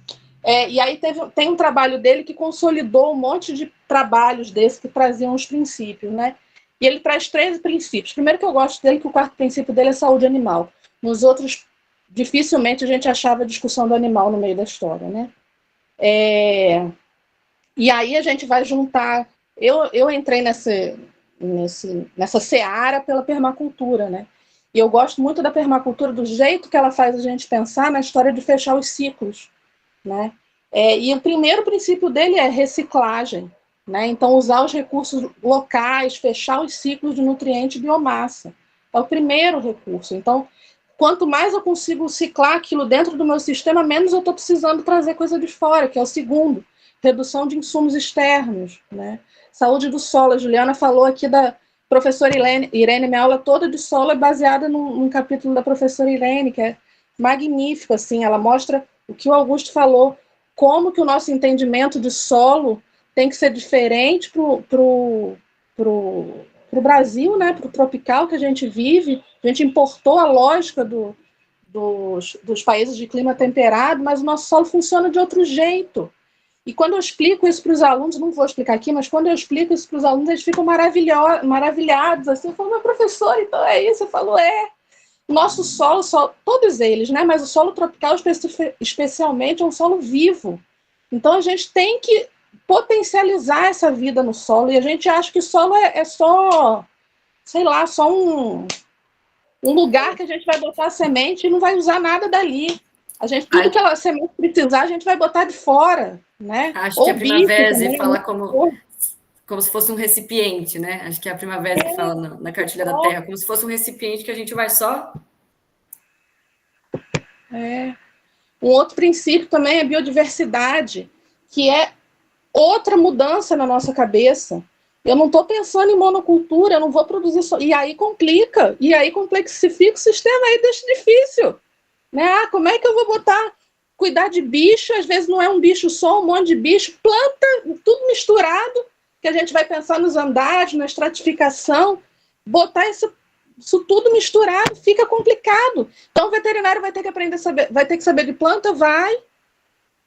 E aí tem um trabalho dele que consolidou um monte de trabalhos desses que traziam os princípios, né? E ele traz 13 princípios. Primeiro que eu gosto dele, que o quarto princípio dele é saúde animal. Nos outros, dificilmente a gente achava a discussão do animal no meio da história, né? E aí a gente vai juntar... Eu entrei nessa seara pela permacultura, né? E eu gosto muito da permacultura, do jeito que ela faz a gente pensar na história de fechar os ciclos, né? E o primeiro princípio dele é reciclagem, né? Então, usar os recursos locais, fechar os ciclos de nutriente e biomassa. É o primeiro recurso. Então, quanto mais eu consigo ciclar aquilo dentro do meu sistema, menos eu estou precisando trazer coisa de fora, que é o segundo. Redução de insumos externos, né? Saúde do solo. A Juliana falou aqui da professora Irene, minha aula toda de solo é baseada num capítulo da professora Irene, que é magnífico, assim, ela mostra o que o Augusto falou, como que o nosso entendimento de solo tem que ser diferente pro Brasil, né, pro tropical que a gente vive. A gente importou a lógica dos países de clima temperado, mas o nosso solo funciona de outro jeito. E quando eu explico isso para os alunos, não vou explicar aqui, mas quando eu explico isso para os alunos, eles ficam maravilhados, assim, eu falo, mas professor, então é isso? Eu falo, nosso solo, todos eles, né, mas o solo tropical especialmente é um solo vivo. Então a gente tem que potencializar essa vida no solo, e a gente acha que o solo é só, sei lá, só um lugar que a gente vai botar a semente e não vai usar nada dali. Tudo que a semente precisar, a gente vai botar de fora, né?
Acho que a Primavera fala como se fosse um recipiente, né? Acho que é a Primavera que fala na cartilha da Terra, como se fosse um recipiente que a gente vai só...
Um outro princípio também é a biodiversidade, que é outra mudança na nossa cabeça. Eu não estou pensando em monocultura, eu não vou produzir só... E aí complica, e aí complexifica o sistema, aí deixa difícil. Né? Como é que eu vou cuidar de bicho? Às vezes não é um bicho só, um monte de bicho, planta, tudo misturado, que a gente vai pensar nos andares, na estratificação, botar isso tudo misturado fica complicado. Então o veterinário vai ter que aprender a saber, vai ter que saber de planta,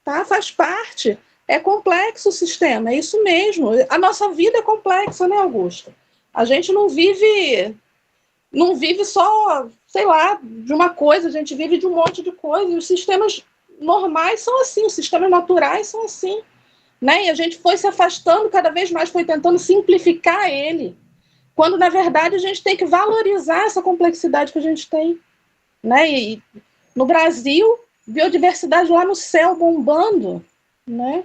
tá? Faz parte. É complexo o sistema, é isso mesmo. A nossa vida é complexa, né, Augusto? A gente não vive só, sei lá, de uma coisa, a gente vive de um monte de coisa. E os sistemas normais são assim, os sistemas naturais são assim, né? E a gente foi se afastando cada vez mais, foi tentando simplificar ele, quando, na verdade, a gente tem que valorizar essa complexidade que a gente tem, né? E no Brasil, biodiversidade lá no céu bombando, né?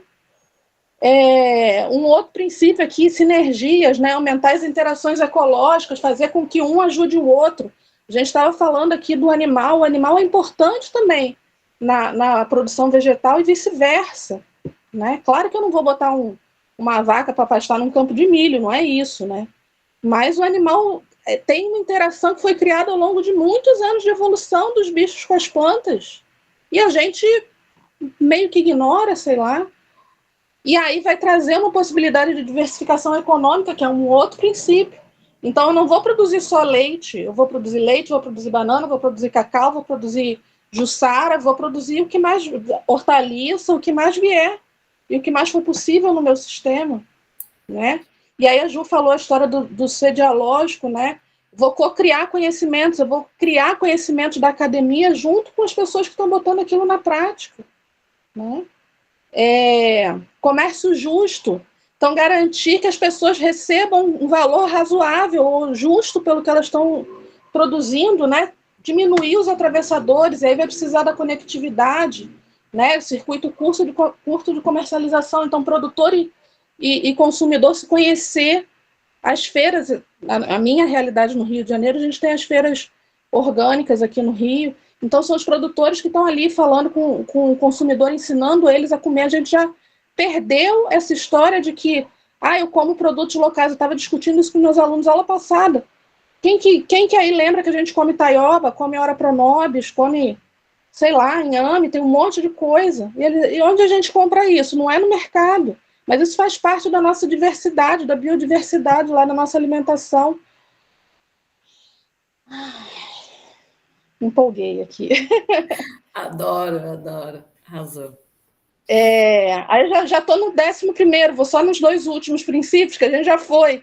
Um outro princípio aqui, sinergias, né? Aumentar as interações ecológicas, fazer com que um ajude o outro. A gente estava falando aqui do animal, o animal é importante também na produção vegetal e vice-versa, né? Claro que eu não vou botar uma vaca para pastar num campo de milho, não é isso, né? Mas o animal tem uma interação que foi criada ao longo de muitos anos de evolução dos bichos com as plantas. E a gente meio que ignora, sei lá. E aí vai trazer uma possibilidade de diversificação econômica, que é um outro princípio. Então, eu não vou produzir só leite, eu vou produzir leite, vou produzir banana, vou produzir cacau, vou produzir jussara, vou produzir o que mais, hortaliça, o que mais vier, e o que mais for possível no meu sistema, né? E aí a Ju falou a história do ser dialógico, né? Vou co-criar conhecimentos, eu vou criar conhecimentos da academia junto com as pessoas que estão botando aquilo na prática, né? Comércio justo, então garantir que as pessoas recebam um valor razoável ou justo pelo que elas estão produzindo, né? Diminuir os atravessadores, aí vai precisar da conectividade, né? Circuito curto de comercialização, então produtor e consumidor se conhecer. As feiras, a minha realidade no Rio de Janeiro, a gente tem as feiras orgânicas aqui no Rio, então são os produtores que estão ali falando com o consumidor, ensinando eles a comer. A gente já perdeu essa história de que eu como produtos locais. Eu estava discutindo isso com meus alunos aula passada. Quem que aí lembra que a gente come taioba, come ora pronobis, come, sei lá, inhame, tem um monte de coisa. E onde a gente compra isso? Não é no mercado. Mas isso faz parte da nossa diversidade, da biodiversidade lá na nossa alimentação. Empolguei aqui.
Adoro. Arrasou.
Aí eu já estou no 11º, vou só nos 2 últimos princípios, que a gente já foi.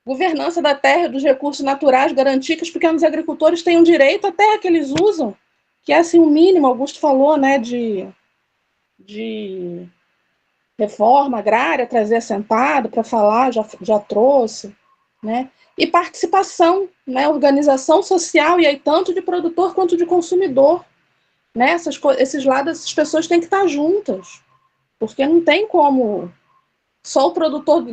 Governança da terra e dos recursos naturais, garantir que os pequenos agricultores tenham direito à terra que eles usam, que é assim o mínimo, Augusto falou, né, de reforma agrária, trazer assentado para falar, já trouxe, né? E participação, né? Organização social, e aí tanto de produtor quanto de consumidor, né? Esses lados, essas pessoas têm que estar juntas, porque não tem como só o produtor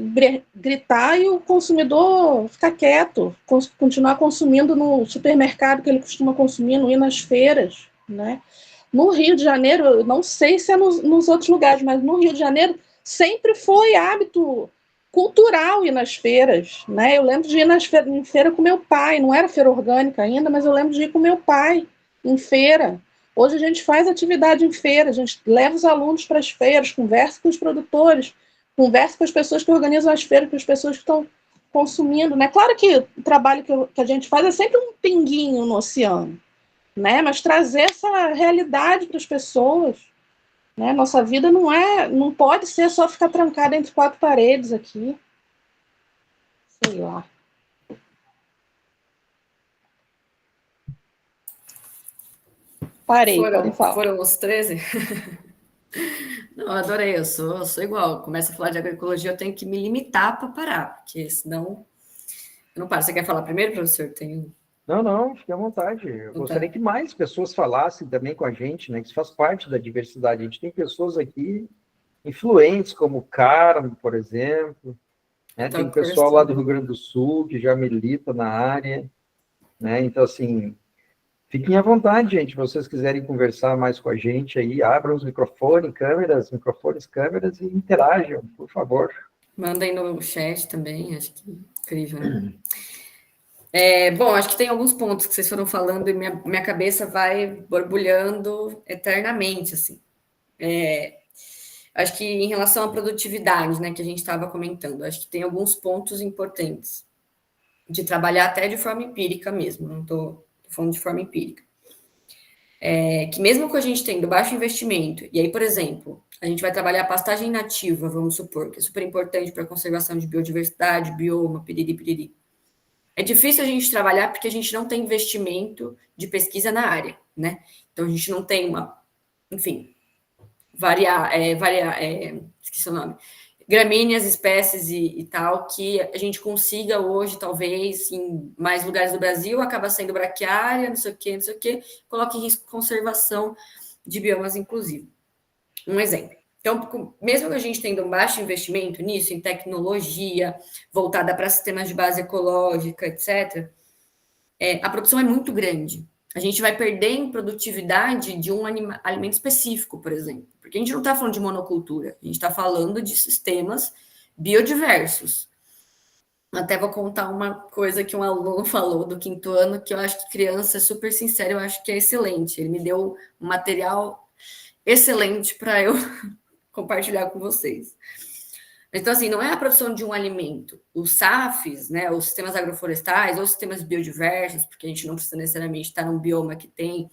gritar e o consumidor ficar quieto, continuar consumindo no supermercado que ele costuma consumir, não ir nas feiras, né? No Rio de Janeiro, eu não sei se é nos outros lugares, mas no Rio de Janeiro sempre foi hábito cultural ir nas feiras, né? Eu lembro de ir em feira com meu pai, não era feira orgânica ainda, mas eu lembro de ir com meu pai em feira. Hoje a gente faz atividade em feira, a gente leva os alunos para as feiras, conversa com os produtores, conversa com as pessoas que organizam as feiras, com as pessoas que estão consumindo, né? Claro que o trabalho que a gente faz é sempre um pinguinho no oceano, né? Mas trazer essa realidade para as pessoas, né? Nossa vida não pode ser só ficar trancada entre 4 paredes aqui, sei lá. Parei, podem falar.
Foram os 13? Não, adorei, eu sou igual. Começa a falar de agroecologia, eu tenho que me limitar para parar, porque senão eu não paro. Você quer falar primeiro, professor?
Não, fique à vontade. Eu gostaria que mais pessoas falassem também com a gente, né? Que isso faz parte da diversidade. A gente tem pessoas aqui influentes, como o Carmo, por exemplo, né? Tem pessoal lá do Rio Grande do Sul que já milita na área, né? Então, assim, fiquem à vontade, gente. Se vocês quiserem conversar mais com a gente aí, abram os microfones, câmeras e interajam, por favor.
Mandem no chat também, acho que incrível, né? Bom, acho que tem alguns pontos que vocês foram falando e minha cabeça vai borbulhando eternamente, assim. Acho que em relação à produtividade, né, que a gente estava comentando, acho que tem alguns pontos importantes de trabalhar até de forma empírica mesmo, não estou falando de forma empírica. Que mesmo com a gente tendo baixo investimento, e aí, por exemplo, a gente vai trabalhar a pastagem nativa, vamos supor, que é super importante para a conservação de biodiversidade, bioma, piriri, piriri. É difícil a gente trabalhar porque a gente não tem investimento de pesquisa na área, né? Então, a gente não tem enfim, esqueci o nome, gramíneas, espécies e tal, que a gente consiga hoje, talvez, em mais lugares do Brasil, acaba sendo braquiária, não sei o quê, coloca em risco conservação de biomas, inclusive. Um exemplo. Então, mesmo que a gente tendo um baixo investimento nisso, em tecnologia, voltada para sistemas de base ecológica, etc., a produção é muito grande. A gente vai perder em produtividade de um alimento específico, por exemplo. Porque a gente não está falando de monocultura, a gente está falando de sistemas biodiversos. Até vou contar uma coisa que um aluno falou do 5º ano, que eu acho que criança é super sincero, eu acho que é excelente. Ele me deu um material excelente para eu compartilhar com vocês. Então, assim, não é a produção de um alimento. Os SAFs, né, os sistemas agroflorestais ou sistemas biodiversos, porque a gente não precisa necessariamente estar num bioma que tem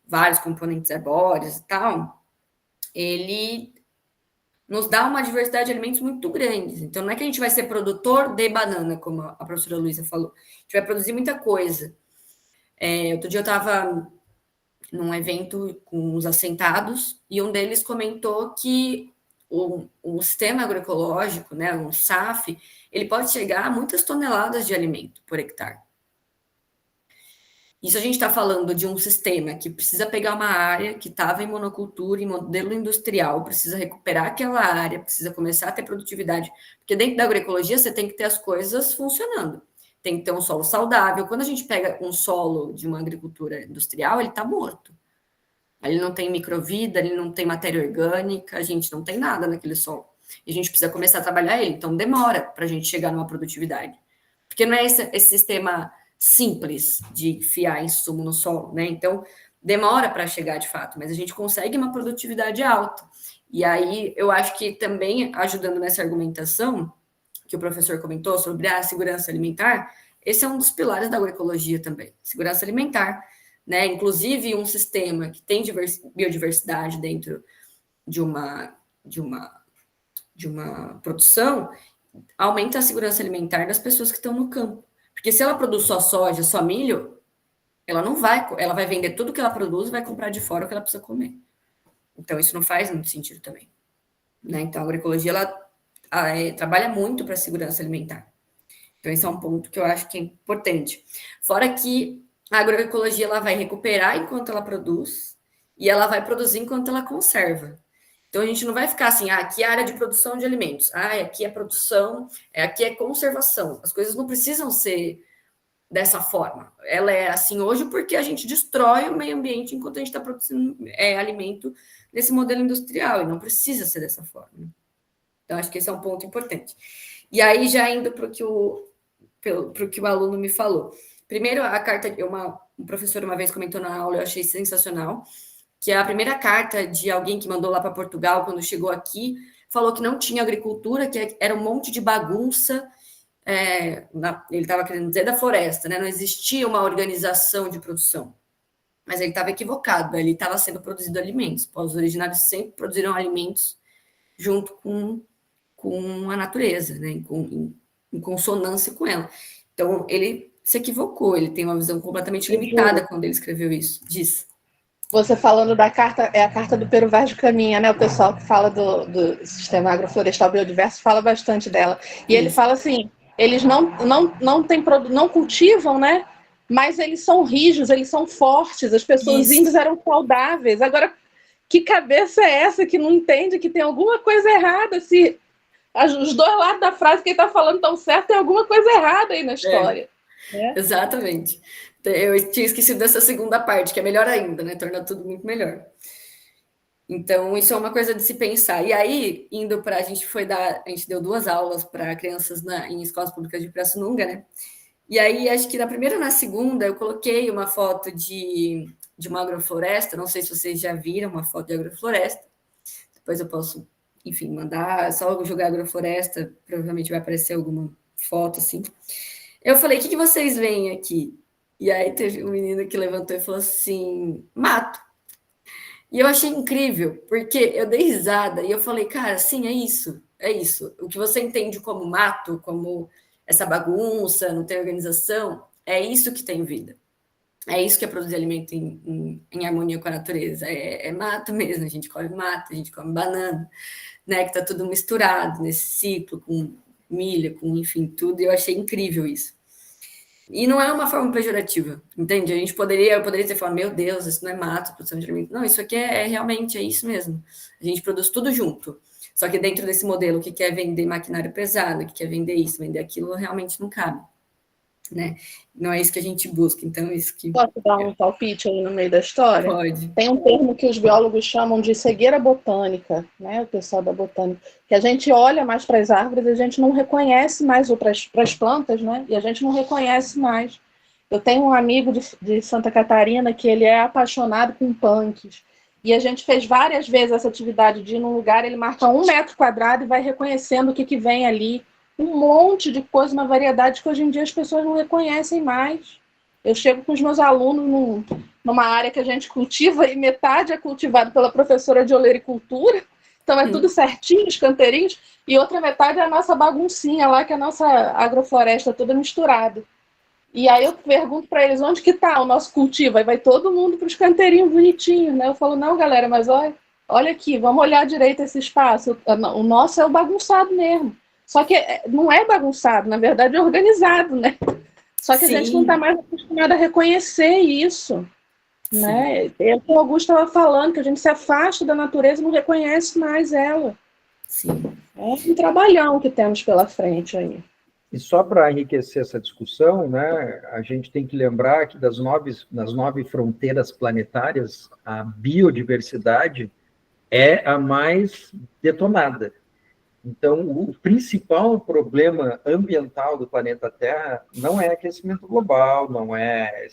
vários componentes herbóreos e tal, ele nos dá uma diversidade de alimentos muito grandes. Então, não é que a gente vai ser produtor de banana, como a professora Luísa falou. A gente vai produzir muita coisa. Outro dia eu estava num evento com os assentados e um deles comentou que o sistema agroecológico, né, um SAF, ele pode chegar a muitas toneladas de alimento por hectare. Isso a gente está falando de um sistema que precisa pegar uma área que estava em monocultura, em modelo industrial, precisa recuperar aquela área, precisa começar a ter produtividade, porque dentro da agroecologia você tem que ter as coisas funcionando. Tem que ter um solo saudável. Quando a gente pega um solo de uma agricultura industrial, ele está morto. Ele não tem microvida, ele não tem matéria orgânica, a gente não tem nada naquele solo. E a gente precisa começar a trabalhar ele, então demora para a gente chegar numa produtividade. Porque não é esse sistema simples de enfiar insumo no solo, né? Então, demora para chegar de fato, mas a gente consegue uma produtividade alta. E aí, eu acho que também, ajudando nessa argumentação, que o professor comentou sobre a segurança alimentar, esse é um dos pilares da agroecologia também, segurança alimentar, né? Inclusive, um sistema que tem biodiversidade dentro de uma produção, aumenta a segurança alimentar das pessoas que estão no campo. Porque se ela produz só soja, só milho, ela vai vender tudo que ela produz e vai comprar de fora o que ela precisa comer. Então, isso não faz muito sentido também, né? Então, a agroecologia, ela trabalha muito para a segurança alimentar. Então, esse é um ponto que eu acho que é importante. Fora que a agroecologia, ela vai recuperar enquanto ela produz e ela vai produzir enquanto ela conserva. Então, a gente não vai ficar assim, aqui é a área de produção de alimentos, aqui é produção, aqui é conservação. As coisas não precisam ser dessa forma. Ela é assim hoje porque a gente destrói o meio ambiente enquanto a gente está produzindo alimento nesse modelo industrial, e não precisa ser dessa forma. Então, acho que esse é um ponto importante. E aí, já indo para o que o aluno me falou. Primeiro, a carta, um professor uma vez comentou na aula, eu achei sensacional, que a primeira carta de alguém que mandou lá para Portugal, quando chegou aqui, falou que não tinha agricultura, que era um monte de bagunça, ele estava querendo dizer da floresta, né? Não existia uma organização de produção. Mas ele estava equivocado, ele estava sendo produzido alimentos. Os originários sempre produziram alimentos junto com a natureza, né? Em consonância com ela. Então, ele se equivocou, ele tem uma visão completamente limitada quando ele escreveu isso. Diz.
Você falando da carta, é a carta do Pero Vaz de Caminha, né? O pessoal que fala do sistema agroflorestal biodiverso fala bastante dela. E ele fala assim, eles não cultivam, né? Mas eles são rijos, eles são fortes, as pessoas índias eram saudáveis. Agora, que cabeça é essa que não entende que tem alguma coisa errada? Se os dois lados da frase que ele está falando estão certo, tem alguma coisa errada aí na história.
Exatamente. Eu tinha esquecido dessa segunda parte, que é melhor ainda, né? Torna tudo muito melhor. Então, isso é uma coisa de se pensar. E aí, indo para a gente deu 2 aulas para crianças em escolas públicas de Pirassununga, né? E aí, acho que na primeira e na segunda, eu coloquei uma foto de uma agrofloresta, não sei se vocês já viram uma foto de agrofloresta, depois eu posso enfim, mandar, só jogar agrofloresta, provavelmente vai aparecer alguma foto, assim. Eu falei, o que vocês veem aqui? E aí teve um menino que levantou e falou assim, mato. E eu achei incrível, porque eu dei risada e eu falei, cara, sim, é isso, é isso. O que você entende como mato, como essa bagunça, não tem organização, é isso que tem vida. É isso que é produzir alimento em harmonia com a natureza. É mato mesmo, a gente come mato, a gente come banana, né? Que tá tudo misturado nesse ciclo, com milho, com enfim, tudo. E eu achei incrível isso. E não é uma forma pejorativa, entende? Eu poderia ter falado, meu Deus, isso não é mato, produção de alimento. Não, isso aqui realmente é isso mesmo. A gente produz tudo junto. Só que dentro desse modelo, o que quer vender maquinário pesado, o que quer vender isso, vender aquilo, realmente não cabe, né? Não é isso que a gente busca. Então, isso que...
Posso dar um palpite aí no meio da história?
Pode.
Tem um termo que os biólogos chamam de cegueira botânica, né? O pessoal da botânica, que a gente olha mais para as árvores e a gente não reconhece mais, ou para as plantas, né? E a gente não reconhece mais. Eu tenho um amigo de Santa Catarina que ele é apaixonado com punks. E a gente fez várias vezes essa atividade de ir num lugar, ele marca 1 metro quadrado e vai reconhecendo o que vem ali. Um monte de coisa, uma variedade que hoje em dia as pessoas não reconhecem mais. Eu chego com os meus alunos numa área que a gente cultiva e metade é cultivado pela professora de olericultura, então é tudo certinho, os canteirinhos, e outra metade é a nossa baguncinha lá, que é a nossa agrofloresta toda misturada. E aí eu pergunto para eles, onde que está o nosso cultivo? Aí vai todo mundo para os canteirinhos bonitinhos, né? Eu falo, não, galera, mas olha aqui, vamos olhar direito esse espaço. O nosso é o bagunçado mesmo. Só que não é bagunçado, na verdade é organizado, né? Só que Sim. A gente não está mais acostumado a reconhecer isso, né? É o que o Augusto estava falando, que a gente se afasta da natureza e não reconhece mais ela.
Sim.
É um trabalhão que temos pela frente aí.
E só para enriquecer essa discussão, né, a gente tem que lembrar que das 9 fronteiras planetárias, a biodiversidade é a mais detonada. Então, o principal problema ambiental do planeta Terra não é aquecimento global, não é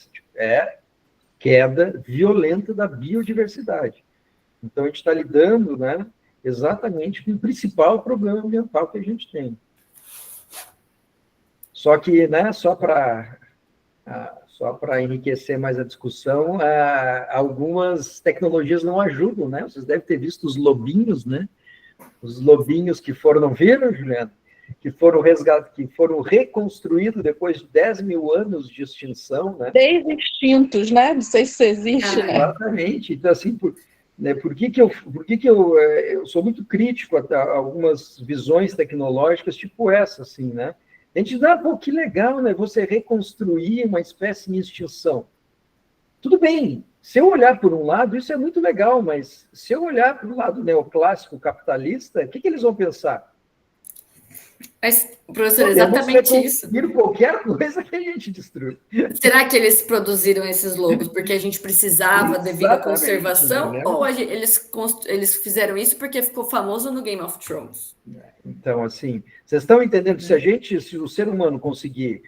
queda violenta da biodiversidade. Então, a gente está lidando, né, exatamente com o principal problema ambiental que a gente tem. Só que, né, só para enriquecer mais a discussão, algumas tecnologias não ajudam, né? Vocês devem ter visto os lobinhos, né? Os lobinhos que foram, não viram, Juliana? Que foram reconstruídos depois de 10 mil anos de extinção, né?
Desde extintos, né? Não sei se existe, né?
Exatamente. Então, assim, por que eu sou muito crítico a algumas visões tecnológicas tipo essa, assim, né? A gente dá, pô, que legal, né? Você reconstruir uma espécie em extinção. Tudo bem, se eu olhar por um lado, isso é muito legal, mas se eu olhar para o lado neoclássico capitalista, o que eles vão pensar?
Mas, professor, exatamente isso.
Qualquer coisa que a gente destrui.
Será que eles produziram esses logos porque a gente precisava devido à conservação? Né? Ou eles fizeram isso porque ficou famoso no Game of Thrones?
Então, assim, vocês estão entendendo? Se o ser humano conseguir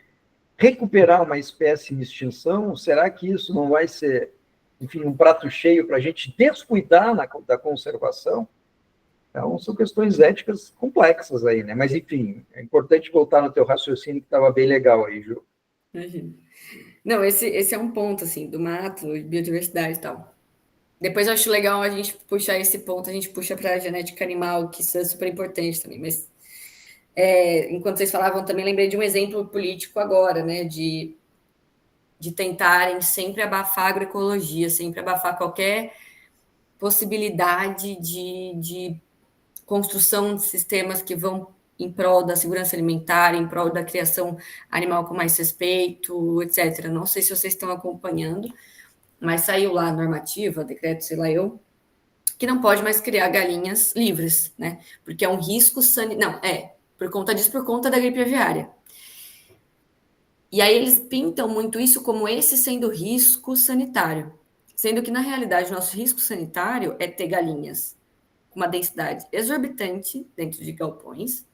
recuperar uma espécie em extinção, será que isso não vai ser, enfim, um prato cheio para a gente descuidar da conservação? Então, são questões éticas complexas aí, né? Mas, enfim, é importante voltar no teu raciocínio, que estava bem legal aí, Ju.
Imagina. Não, esse é um ponto, assim, do mato, biodiversidade e tal. Depois eu acho legal a gente puxar esse ponto, a gente puxa para a genética animal, que isso é super importante também, mas enquanto vocês falavam, também lembrei de um exemplo político agora, né, de tentarem sempre abafar a agroecologia, sempre abafar qualquer possibilidade de construção de sistemas que vão em prol da segurança alimentar, em prol da criação animal com mais respeito, etc. Não sei se vocês estão acompanhando, mas saiu lá a normativa, decreto, sei lá eu, que não pode mais criar galinhas livres, né? Porque é um risco sanitário. Não, por conta da gripe aviária. E aí eles pintam muito isso como esse sendo risco sanitário, sendo que, na realidade, o nosso risco sanitário é ter galinhas com uma densidade exorbitante dentro de galpões,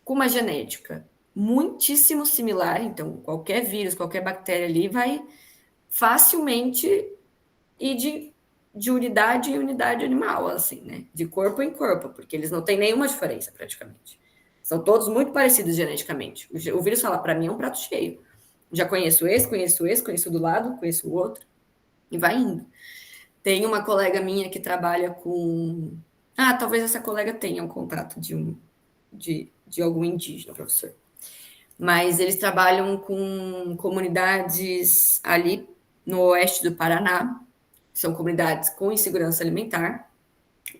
com uma genética muitíssimo similar, então qualquer vírus, qualquer bactéria ali vai facilmente ir de unidade em unidade animal, assim, né? De corpo em corpo, porque eles não têm nenhuma diferença, praticamente. São todos muito parecidos geneticamente. O vírus fala, para mim é um prato cheio. Já conheço esse, conheço do lado, conheço o outro, e vai indo. Tem uma colega minha que trabalha com... talvez essa colega tenha um contato de algum indígena, professor. Mas eles trabalham com comunidades ali no oeste do Paraná, são comunidades com insegurança alimentar,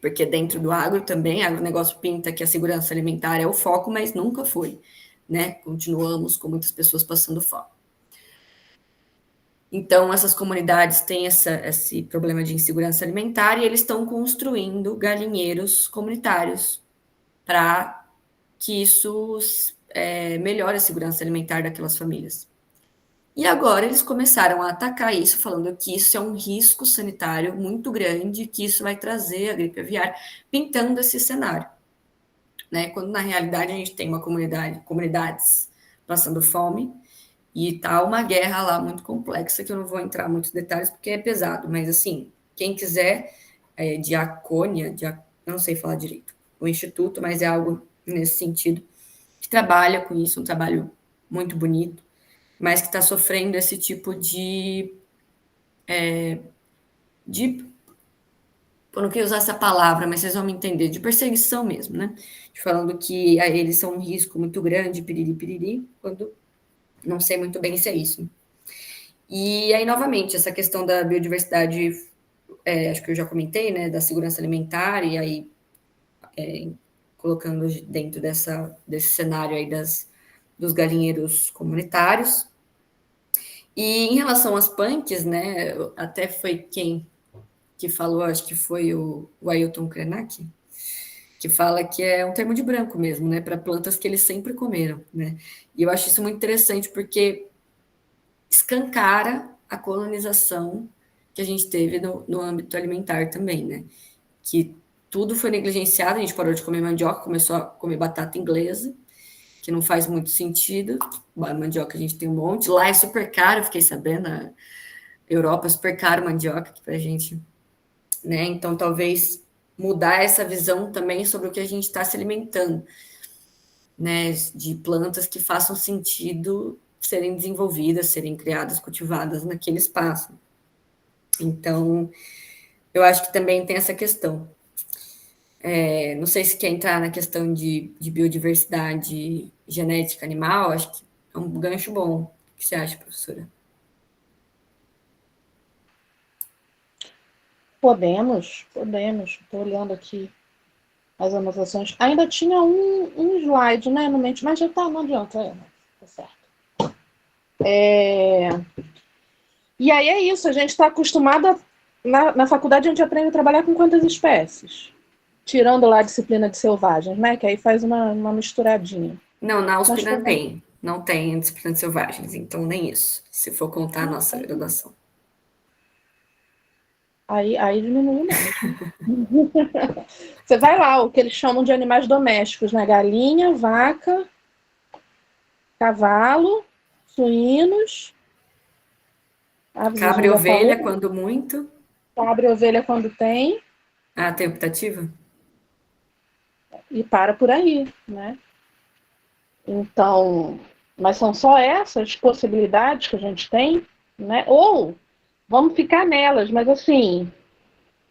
porque dentro do agro também, o negócio pinta que a segurança alimentar é o foco, mas nunca foi, né? Continuamos com muitas pessoas passando fome. Então, essas comunidades têm esse problema de insegurança alimentar e eles estão construindo galinheiros comunitários para que isso melhore a segurança alimentar daquelas famílias. E agora eles começaram a atacar isso, falando que isso é um risco sanitário muito grande, que isso vai trazer a gripe aviária, pintando esse cenário. Né? Quando, na realidade, a gente tem comunidades passando fome, e tá uma guerra lá muito complexa, que eu não vou entrar em muitos detalhes, porque é pesado, mas, assim, quem quiser, Diacônia, eu não sei falar direito, o instituto, mas é algo nesse sentido, que trabalha com isso, um trabalho muito bonito, mas que está sofrendo esse tipo de eu não queria usar essa palavra, mas vocês vão me entender, de perseguição mesmo, né? Falando que eles são um risco muito grande, piriri, quando não sei muito bem se é isso. E aí, novamente, essa questão da biodiversidade, acho que eu já comentei, né, da segurança alimentar, e aí colocando dentro desse cenário aí dos galinheiros comunitários. E em relação às punks, né, até foi quem que falou, acho que foi o Ailton Krenak, que fala que é um termo de branco mesmo, né, para plantas que eles sempre comeram, né. E eu acho isso muito interessante porque escancara a colonização que a gente teve no âmbito alimentar também, né, que tudo foi negligenciado, a gente parou de comer mandioca, começou a comer batata inglesa, que não faz muito sentido. Mandioca a gente tem um monte, lá é super caro, fiquei sabendo, na Europa é super caro mandioca aqui pra gente, né? Então, talvez mudar essa visão também sobre o que a gente está se alimentando, né? De plantas que façam sentido serem desenvolvidas, serem criadas, cultivadas naquele espaço. Então, eu acho que também tem essa questão. Não sei se quer entrar na questão de biodiversidade genética animal, acho que é um gancho bom. O que você acha, professora?
Podemos. Estou olhando aqui as anotações. Ainda tinha um slide, né, no mente, mas já tá, não adianta, tá certo. E aí é isso, a gente está acostumada, na faculdade a gente aprende a trabalhar com quantas espécies? Tirando lá a disciplina de selvagens, né, que aí faz uma misturadinha.
Não, na USP não tem disciplina de selvagens, então nem isso, se for contar a nossa graduação.
Aí diminui mesmo. Você vai lá, o que eles chamam de animais domésticos, né? Galinha, vaca, cavalo, suínos.
Cabra e ovelha, quando muito.
Cabra e ovelha quando tem.
Tem optativa?
E para por aí, né? Então, mas são só essas possibilidades que a gente tem, né? Ou vamos ficar nelas, mas assim,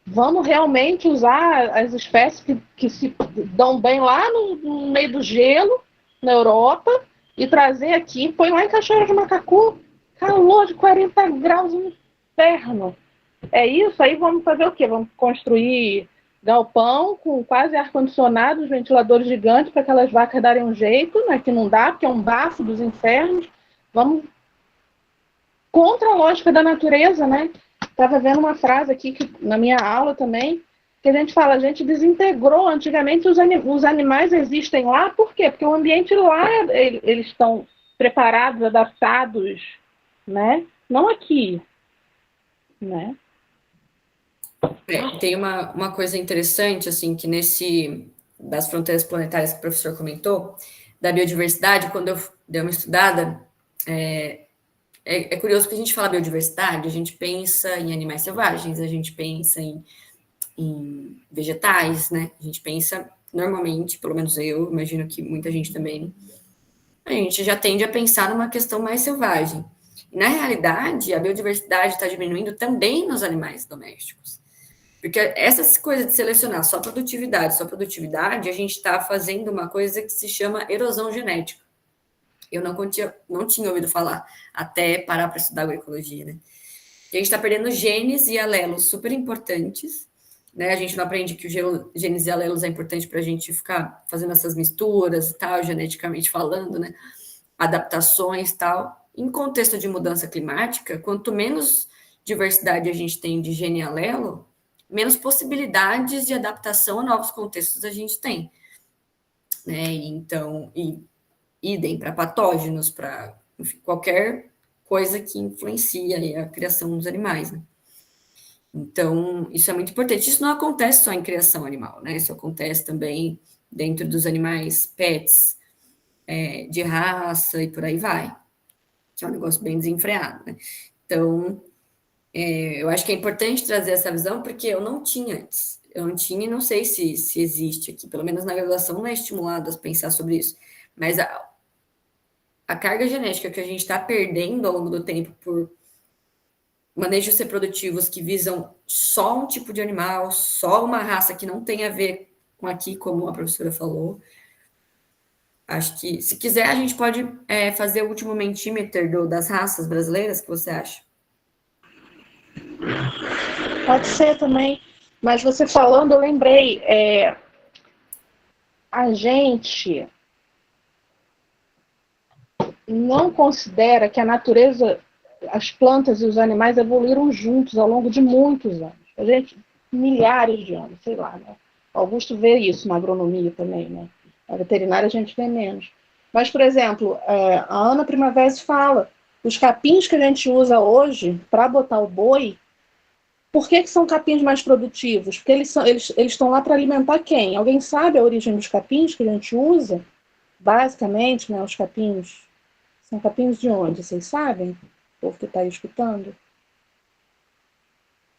vamos realmente usar as espécies que se dão bem lá no meio do gelo, na Europa, e trazer aqui, põe lá em Cachoeira de Macacu, calor de 40 graus, um inferno. É isso, aí vamos fazer o quê? Vamos construir galpão com quase ar-condicionado, ventiladores gigantes para aquelas vacas darem um jeito, né? Que não dá, porque é um bafo dos infernos. Vamos contra a lógica da natureza, né? Estava vendo uma frase aqui, que, na minha aula também, que a gente fala, a gente desintegrou, antigamente os animais existem lá, por quê? Porque o ambiente lá, eles estão preparados, adaptados, né? Não aqui, né?
Tem uma coisa interessante, assim, que das fronteiras planetárias que o professor comentou, da biodiversidade, quando eu dei uma estudada, É curioso que a gente fala biodiversidade, a gente pensa em animais selvagens, a gente pensa em vegetais, né? A gente pensa normalmente, pelo menos eu, imagino que muita gente também, a gente já tende a pensar numa questão mais selvagem. E, na realidade, a biodiversidade está diminuindo também nos animais domésticos. Porque essas coisas de selecionar só produtividade, a gente está fazendo uma coisa que se chama erosão genética. Eu não tinha ouvido falar até parar para estudar agroecologia, né? E a gente está perdendo genes e alelos super importantes, né? A gente não aprende que o genes e alelos é importante para a gente ficar fazendo essas misturas e tal, geneticamente falando, né? Adaptações e tal. Em contexto de mudança climática, quanto menos diversidade a gente tem de gene e alelo, menos possibilidades de adaptação a novos contextos a gente tem, né? Então, idem para patógenos, para qualquer coisa que influencia a criação dos animais, né? Então, isso é muito importante. Isso não acontece só em criação animal, né? Isso acontece também dentro dos animais pets, de raça e por aí vai, que é um negócio bem desenfreado, né? Então, eu acho que é importante trazer essa visão, porque eu não tinha antes. Eu não tinha e não sei se existe aqui, pelo menos na graduação não é estimulado a pensar sobre isso. Mas a carga genética que a gente está perdendo ao longo do tempo por manejos reprodutivos que visam só um tipo de animal, só uma raça que não tem a ver com aqui, como a professora falou. Acho que, se quiser, a gente pode fazer o último mentímetro das raças brasileiras, o que você acha?
Pode ser também, mas você falando, eu lembrei, a gente não considera que a natureza, as plantas e os animais evoluíram juntos ao longo de muitos anos. A gente, milhares de anos, sei lá, né? Augusto vê isso na agronomia também, né? Na veterinária a gente vê menos. Mas, por exemplo, a Ana Primavera fala, os capins que a gente usa hoje para botar o boi, por que são capins mais produtivos? Porque eles estão lá para alimentar quem? Alguém sabe a origem dos capins que a gente usa? Basicamente, né, os capins são capins de onde? Vocês sabem? O povo que está aí escutando?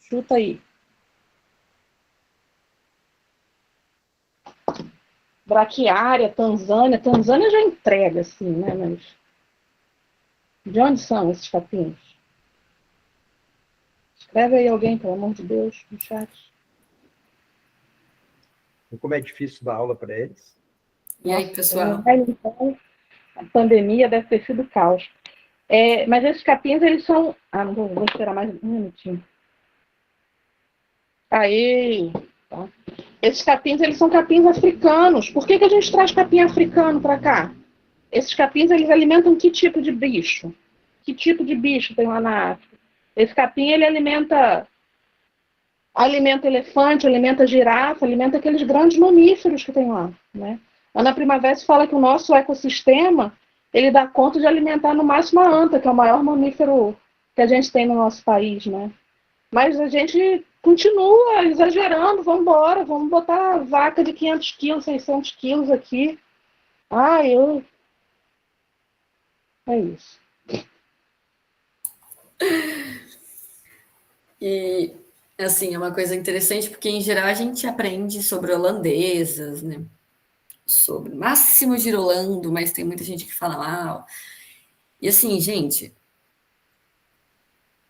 Chuta aí. Braquiária, Tanzânia. Tanzânia já entrega, assim, né? Mas de onde são esses capins? Escreve aí alguém, pelo amor de Deus, no chat.
Como é difícil dar aula para eles.
E aí, pessoal?
Então, a pandemia deve ter sido caos. Mas esses capins, eles são... não vou esperar mais um minutinho. Aí, tá. Esses capins, eles são capins africanos. Por que a gente traz capim africano para cá? Esses capins, eles alimentam que tipo de bicho? Que tipo de bicho tem lá na África? Esse capim, ele alimenta elefante, alimenta girafa, alimenta aqueles grandes mamíferos que tem lá, né? Ana Primavera fala que o nosso ecossistema, ele dá conta de alimentar no máximo a anta, que é o maior mamífero que a gente tem no nosso país, né? Mas a gente continua exagerando, vamos embora, vamos botar vaca de 500 quilos, 600 quilos aqui. É isso.
E, assim, é uma coisa interessante, porque, em geral, a gente aprende sobre holandesas, né? Sobre Máximo Girolando, mas tem muita gente que fala mal. E, assim, gente,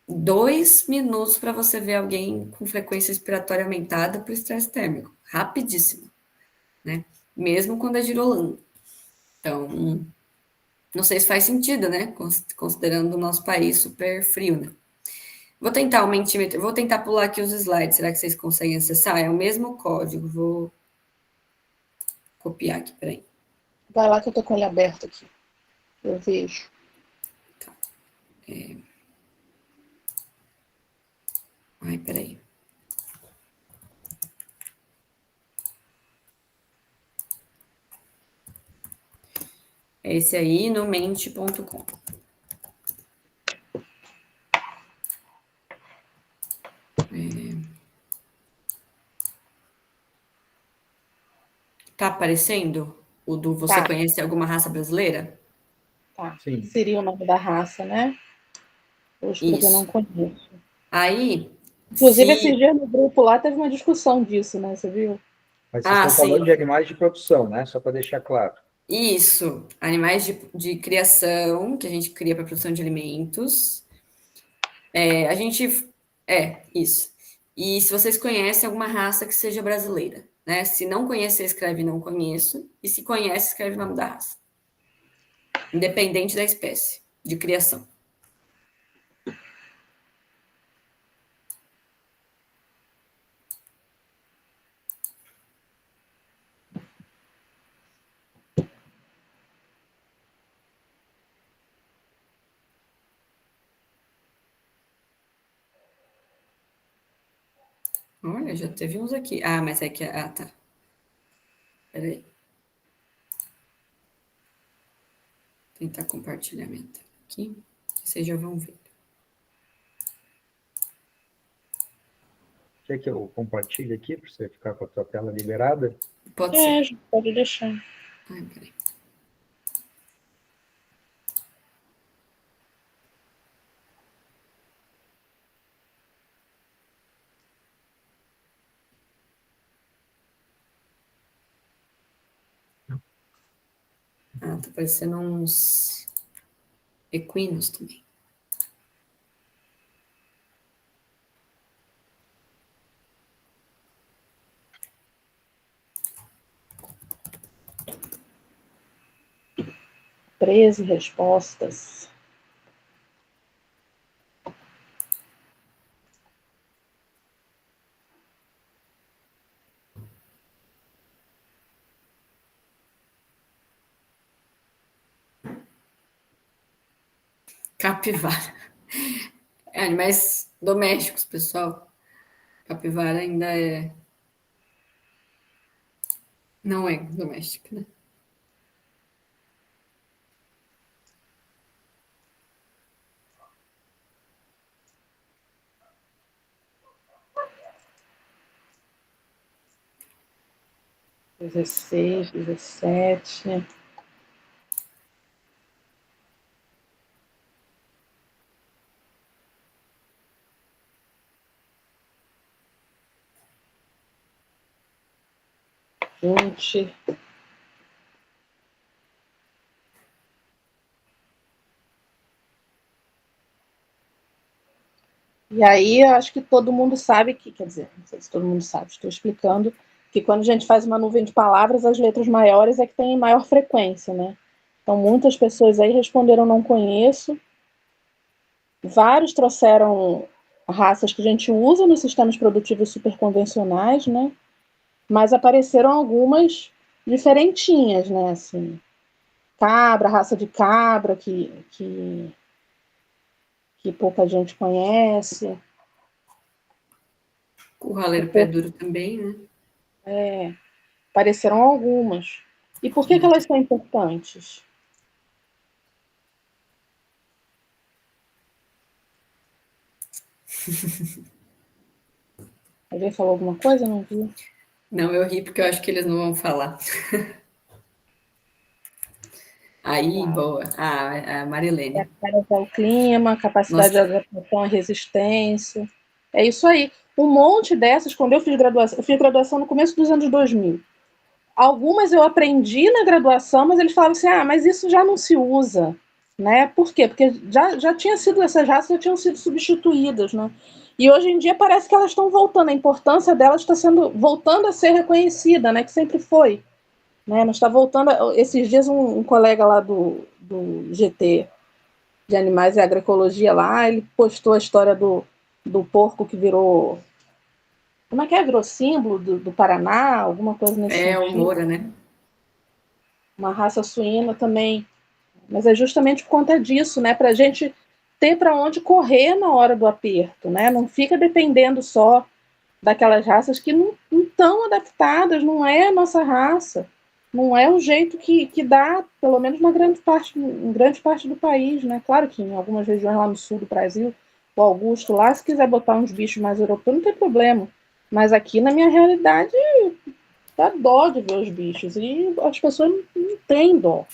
2 minutos para você ver alguém com frequência respiratória aumentada por estresse térmico. Rapidíssimo, né? Mesmo quando é girolando. Então, não sei se faz sentido, né? Considerando o nosso país super frio, né? Vou tentar o mentímetro, vou tentar pular aqui os slides. Será que vocês conseguem acessar? É o mesmo código. Vou copiar aqui, peraí.
Vai lá que eu tô com ele aberto aqui. Eu vejo.
Tá. Ai, peraí. É esse aí, no mente.com. Tá aparecendo o do Você
Tá.
conhece alguma raça brasileira?
Tá.
Sim.
Seria o nome da raça, né? Vou escrever,
Isso.
não conheço.
Aí,
Inclusive,
se...
esses dias no grupo lá teve uma discussão disso, né? Você viu?
Mas vocês estão
sim.
falando de animais de produção, né? Só para deixar claro.
Isso, animais de criação, que a gente cria para produção de alimentos. Isso. E se vocês conhecem alguma raça que seja brasileira, né? Se não conhecer, escreve não conheço. E se conhece, escreve o nome da raça. Independente da espécie de criação. Olha, já teve uns aqui. Ah, mas é que... Ah, tá. Peraí. Tentar compartilhamento aqui. Vocês já vão ver.
Quer que eu compartilhe aqui para você ficar com a sua tela liberada?
Pode ser.
Pode deixar.
Ai, peraí. Ah, tá parecendo uns equinos também.
Treze respostas.
Capivara. Animais domésticos, pessoal. Capivara ainda é... Não é doméstica, né?
Dezesseis, 17. Gente. E aí, eu acho que todo mundo sabe que, quer dizer, não sei se todo mundo sabe, estou explicando que quando a gente faz uma nuvem de palavras, as letras maiores é que tem maior frequência, né? Então, muitas pessoas aí responderam não conheço. Vários trouxeram raças que a gente usa nos sistemas produtivos superconvencionais, né? Mas apareceram algumas diferentinhas, né? Assim, cabra, raça de cabra, que pouca gente conhece.
Curraleiro pé duro também, né?
Apareceram algumas. E por que elas são importantes? Alguém falou alguma coisa? Não vi.
Não, eu ri porque eu acho que eles não vão falar. Aí, boa. A Marilene.
O clima, capacidade
Nossa.
de adaptação à resistência. É isso aí. Um monte dessas, quando eu fiz graduação no começo dos anos 2000. Algumas eu aprendi na graduação, mas eles falavam assim, mas isso já não se usa. Né? Por quê? Porque já tinha sido, essas raças já tinham sido substituídas, né? E hoje em dia parece que elas estão voltando, a importância delas está voltando a ser reconhecida, né? Que sempre foi. Né? Mas está voltando. Esses dias um colega lá do GT de Animais e Agroecologia lá, ele postou a história do porco que virou. Como é que é? Virou símbolo do Paraná, alguma coisa nesse sentido.
O Moura, né?
Uma raça suína também. Mas é justamente por conta disso, né? Para a gente ter para onde correr na hora do aperto, né? Não fica dependendo só daquelas raças que não estão adaptadas, não é a nossa raça, não é o jeito que dá, pelo menos em grande parte do país, né? Claro que em algumas regiões lá no sul do Brasil, o Augusto lá, se quiser botar uns bichos mais europeus, não tem problema. Mas aqui na minha realidade, dá dó de ver os bichos, e as pessoas não têm dó.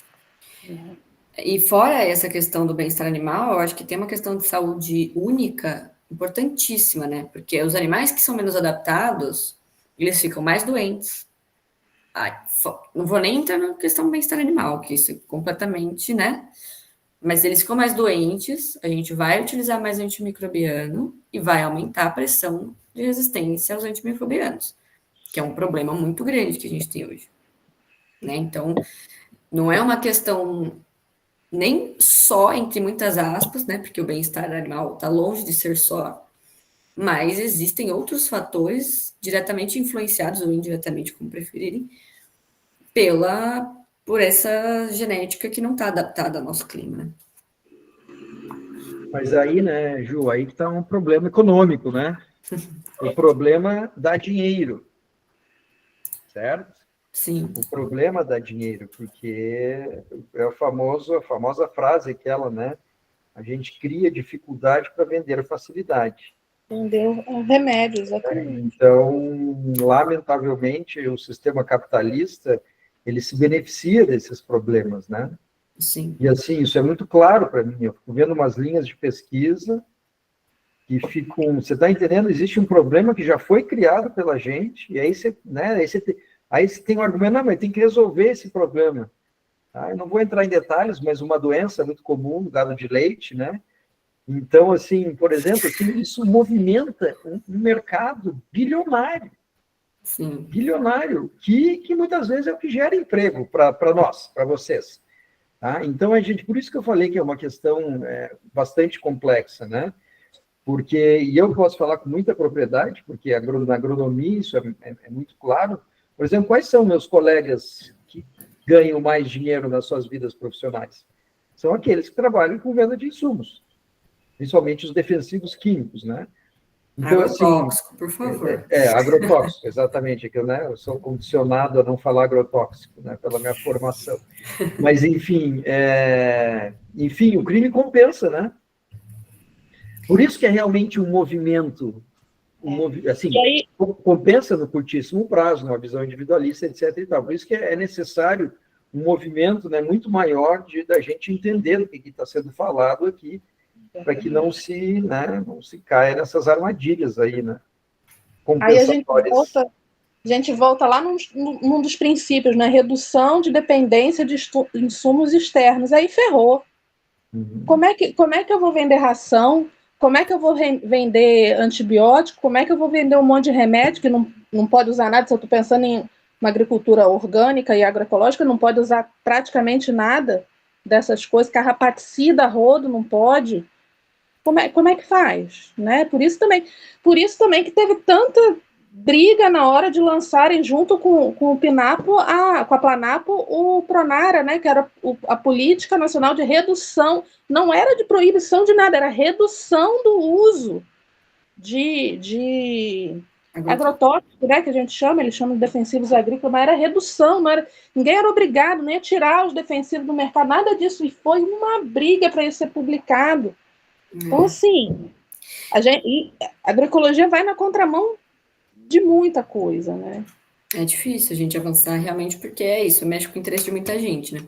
E fora essa questão do bem-estar animal, eu acho que tem uma questão de saúde única importantíssima, né? Porque os animais que são menos adaptados, eles ficam mais doentes. Não vou nem entrar na questão do bem-estar animal, que isso é completamente, né? Mas eles ficam mais doentes, a gente vai utilizar mais antimicrobiano e vai aumentar a pressão de resistência aos antimicrobianos, que é um problema muito grande que a gente tem hoje, né? Então, não é uma questão nem só, entre muitas aspas, né? Porque o bem-estar animal está longe de ser só, mas existem outros fatores diretamente influenciados ou indiretamente, como preferirem, por essa genética que não está adaptada ao nosso clima, né?
Mas aí, né, Ju, aí que está um problema econômico, né? O problema dá dinheiro, certo?
Sim.
O problema dá dinheiro, porque é a famosa frase aquela, né? A gente cria dificuldade para vender facilidade.
Entendeu? Remédio, exatamente.
Então, lamentavelmente, o sistema capitalista, ele se beneficia desses problemas, né?
Sim.
E assim, isso é muito claro para mim. Eu fico vendo umas linhas de pesquisa que ficam. Você está entendendo? Existe um problema que já foi criado pela gente, e aí você, né, aí você tem um argumento, não, mas tem que resolver esse problema. Tá? Eu não vou entrar em detalhes, mas uma doença muito comum no gado de leite, né? Então, assim, por exemplo, assim, isso movimenta um mercado bilionário.
Sim.
Bilionário, que muitas vezes é o que gera emprego para nós, para vocês. Tá? Então, a gente, por isso que eu falei que é uma questão bastante complexa, né? Porque, e eu posso falar com muita propriedade, porque na agronomia isso é muito claro. Por exemplo, quais são meus colegas que ganham mais dinheiro nas suas vidas profissionais? São aqueles que trabalham com venda de insumos, principalmente os defensivos químicos, né? Então,
Agrotóxico,
assim,
por favor.
agrotóxico, exatamente. Né? Eu sou condicionado a não falar agrotóxico, né, pela minha formação. Mas, enfim, o crime compensa, né? Por isso que é realmente um movimento, assim,
aí,
compensa no curtíssimo prazo, numa visão individualista, etc. E tal. Por isso que é necessário um movimento, né, muito maior da gente entender o que está sendo falado aqui, para que não se caia nessas armadilhas aí, né?
Aí a gente volta lá num dos princípios, né? Redução de dependência de insumos externos. Aí ferrou.
Uhum.
Como é que eu vou vender ração? Como é que eu vou vender antibiótico? Como é que eu vou vender um monte de remédio que não pode usar nada? Se eu estou pensando em uma agricultura orgânica e agroecológica, não pode usar praticamente nada dessas coisas. Carrapaticida, rodo, não pode. Como é que faz? Né? Por isso também que teve tanta briga na hora de lançarem junto com o Pinapo, com a Planapo, o Pronara, né, que era a política nacional de redução, não era de proibição de nada, era redução do uso de agrotóxico, né, que a gente chama, eles chamam de defensivos agrícolas, mas era redução, ninguém era obrigado, nem a tirar os defensivos do mercado, nada disso, e foi uma briga para isso ser publicado. Então, assim, a agroecologia vai na contramão de muita coisa, né?
É difícil a gente avançar realmente, porque é isso, mexe com o interesse de muita gente, né?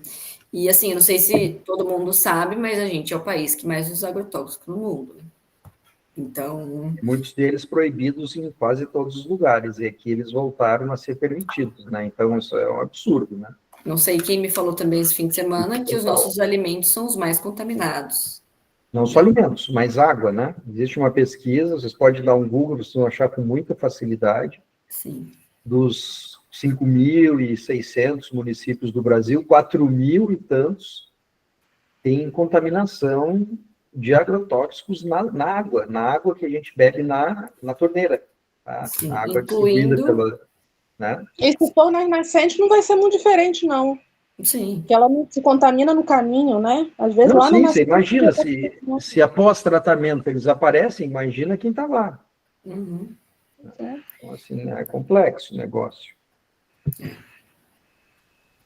E assim, eu não sei se todo mundo sabe, mas a gente é o país que mais usa agrotóxico no mundo, né? Então...
Muitos deles proibidos em quase todos os lugares, e aqui eles voltaram a ser permitidos, né? Então, isso é um absurdo, né?
Não sei quem me falou também esse fim de semana que os nossos alimentos são os mais contaminados.
Não só alimentos, mas água, né? Existe uma pesquisa, vocês podem dar um Google, vocês vão achar com muita facilidade.
Sim.
Dos 5.600 municípios do Brasil, 4.000 e tantos têm contaminação de agrotóxicos na água que a gente bebe na torneira. Tá?
Sim,
a água distribuída pela... Né?
E se for nas nascentes, não vai ser muito diferente, não.
Sim.
Porque ela não se contamina no caminho, né? Às vezes
não,
lá
sim,
na
você imagina, se após tratamento eles aparecem, imagina quem está lá.
Uhum.
Então, assim, é complexo o negócio.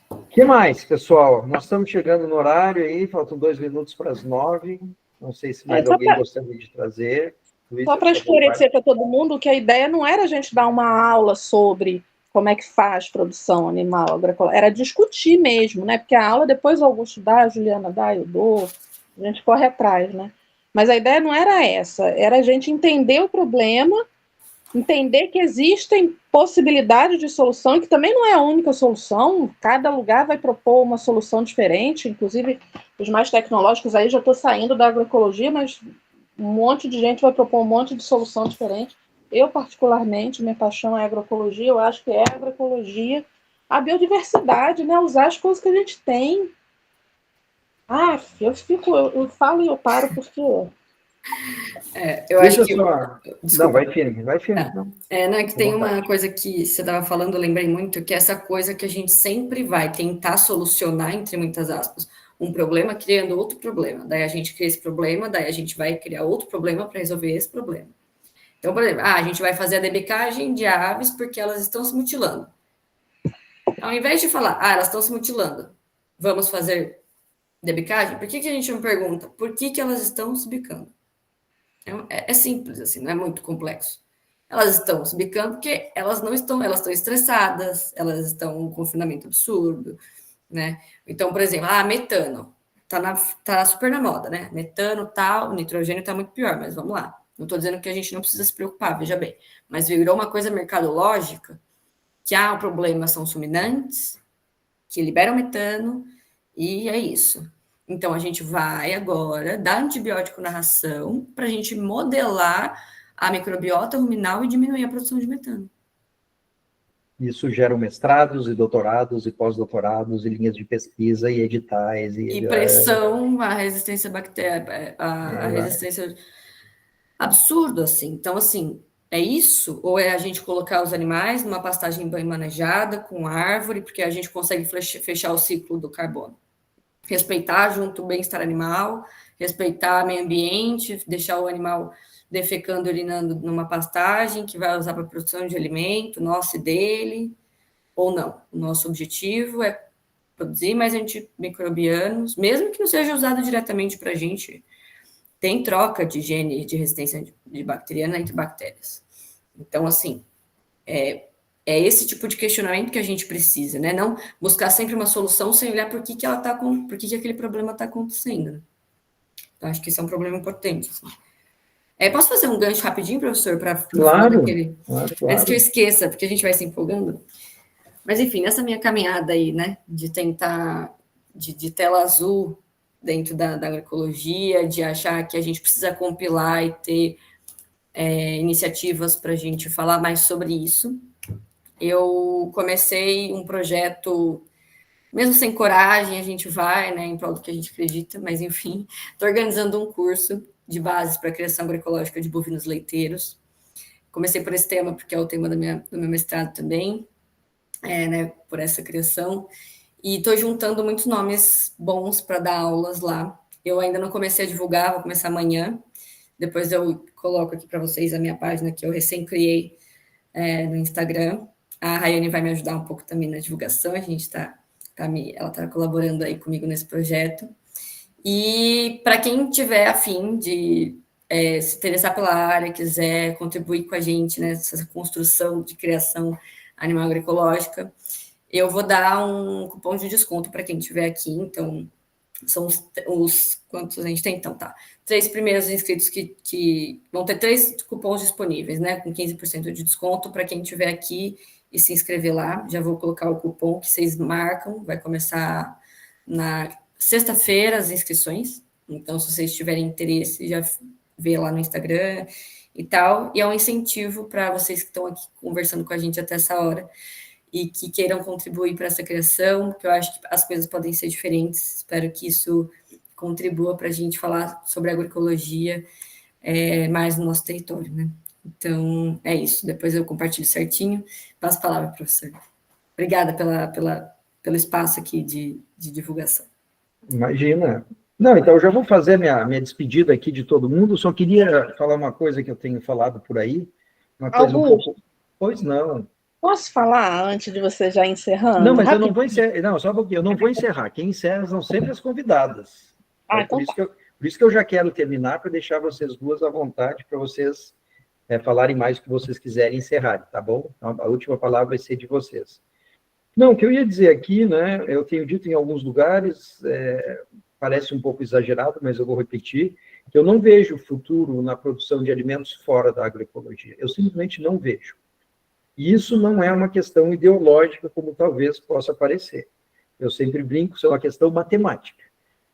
O que mais, pessoal? Nós estamos chegando no horário aí, faltam 2 minutos para as 9. Não sei se mais alguém gostaria de trazer.
Só para esclarecer para todo mundo que a ideia não era a gente dar uma aula sobre como é que faz produção animal agroecológica, era discutir mesmo, né? Porque a aula depois o Augusto dá, a Juliana dá, eu dou, a gente corre atrás, né? Mas a ideia não era essa, era a gente entender o problema, entender que existem possibilidades de solução e que também não é a única solução, cada lugar vai propor uma solução diferente, inclusive os mais tecnológicos aí, já estou saindo da agroecologia, mas um monte de gente vai propor um monte de solução diferente. Eu, particularmente, minha paixão é agroecologia, eu acho que é agroecologia, a biodiversidade, né? Usar as coisas que a gente tem. Eu falo e eu paro porque...
Eu
Deixa
acho que...
só...
Desculpa.
Não, vai firme.
Tá.
Não.
Não, é que tem uma coisa que você estava falando, eu lembrei muito, que é essa coisa que a gente sempre vai tentar solucionar, entre muitas aspas, um problema criando outro problema. Daí a gente cria esse problema, daí a gente vai criar outro problema para resolver esse problema. Então, por exemplo, a gente vai fazer a debicagem de aves porque elas estão se mutilando. Ao invés de falar, elas estão se mutilando, vamos fazer debicagem, por que a gente não pergunta por que elas estão se bicando? É simples, assim, não é muito complexo. Elas estão se bicando porque elas estão estressadas, elas estão em um confinamento absurdo, né? Então, por exemplo, metano, tá super na moda, né? Metano, tal, nitrogênio tá muito pior, mas vamos lá. Não estou dizendo que a gente não precisa se preocupar, veja bem. Mas virou uma coisa mercadológica, que o problema são os ruminantes, que liberam metano, e é isso. Então, a gente vai agora dar antibiótico na ração para a gente modelar a microbiota ruminal e diminuir a produção de metano.
Isso gera mestrados e doutorados e pós-doutorados e linhas de pesquisa e editais.
E pressão, a resistência bactéria, a resistência... Absurdo, assim. Então, assim, é isso? Ou é a gente colocar os animais numa pastagem bem manejada, com árvore, porque a gente consegue fechar o ciclo do carbono? Respeitar junto o bem-estar animal, respeitar o meio ambiente, deixar o animal defecando, urinando numa pastagem que vai usar para produção de alimento, nosso e dele, ou não. O nosso objetivo é produzir mais antimicrobianos, mesmo que não seja usado diretamente para a gente. Tem troca de gene de resistência de bacteriana entre bactérias. Então, assim, é esse tipo de questionamento que a gente precisa, né? Não buscar sempre uma solução sem olhar por que aquele problema está acontecendo. Né? Então, acho que esse é um problema importante. Assim. Posso fazer um gancho rapidinho, professor, para falar daquele... Claro. Antes que eu esqueça, porque a gente vai se empolgando. Mas, enfim, nessa minha caminhada aí, né, de tentar, de tela azul dentro da agroecologia, de achar que a gente precisa compilar e ter iniciativas para a gente falar mais sobre isso, eu comecei um projeto, mesmo sem coragem, a gente vai, né, em prol do que a gente acredita, mas, enfim, estou organizando um curso de bases para a criação agroecológica de bovinos leiteiros. Comecei por esse tema, porque é o tema do meu mestrado também, né, por essa criação, e estou juntando muitos nomes bons para dar aulas lá. Eu ainda não comecei a divulgar, vou começar amanhã. Depois eu coloco aqui para vocês a minha página que eu recém criei no Instagram. A Rayane vai me ajudar um pouco também na divulgação. A gente ela está colaborando aí comigo nesse projeto. E para quem tiver afim de se interessar pela área, quiser contribuir com a gente nessa construção de criação animal agroecológica, eu vou dar um cupom de desconto para quem estiver aqui. Então, são os quantos a gente tem? Então, tá. 3 primeiros inscritos que vão ter 3 cupons disponíveis, né? Com 15% de desconto para quem estiver aqui e se inscrever lá. Já vou colocar o cupom que vocês marcam. Vai começar na sexta-feira as inscrições. Então, se vocês tiverem interesse, já vê lá no Instagram e tal. E é um incentivo para vocês que estão aqui conversando com a gente até essa hora e que queiram contribuir para essa criação, porque eu acho que as coisas podem ser diferentes. Espero que isso contribua para a gente falar sobre agroecologia mais no nosso território, né? Então, é isso. Depois eu compartilho certinho. Passo a palavra, professor. Obrigada pelo espaço aqui de divulgação.
Imagina. Não, então eu já vou fazer minha despedida aqui de todo mundo. Só queria falar uma coisa que eu tenho falado por aí. Uma coisa
Augusto,
um pouco... Pois não.
Posso falar antes de você já encerrando?
Não, mas eu não vou encerrar. Não, só um pouquinho. Eu não vou encerrar. Quem encerra são sempre as convidadas.
Então
por isso que eu já quero terminar, para deixar vocês duas à vontade, para vocês falarem mais o que vocês quiserem encerrar, tá bom? Então, a última palavra vai ser de vocês. Não, o que eu ia dizer aqui, né, eu tenho dito em alguns lugares, parece um pouco exagerado, mas eu vou repetir, que eu não vejo futuro na produção de alimentos fora da agroecologia. Eu simplesmente não vejo. E isso não é uma questão ideológica, como talvez possa parecer. Eu sempre brinco, isso é uma questão matemática.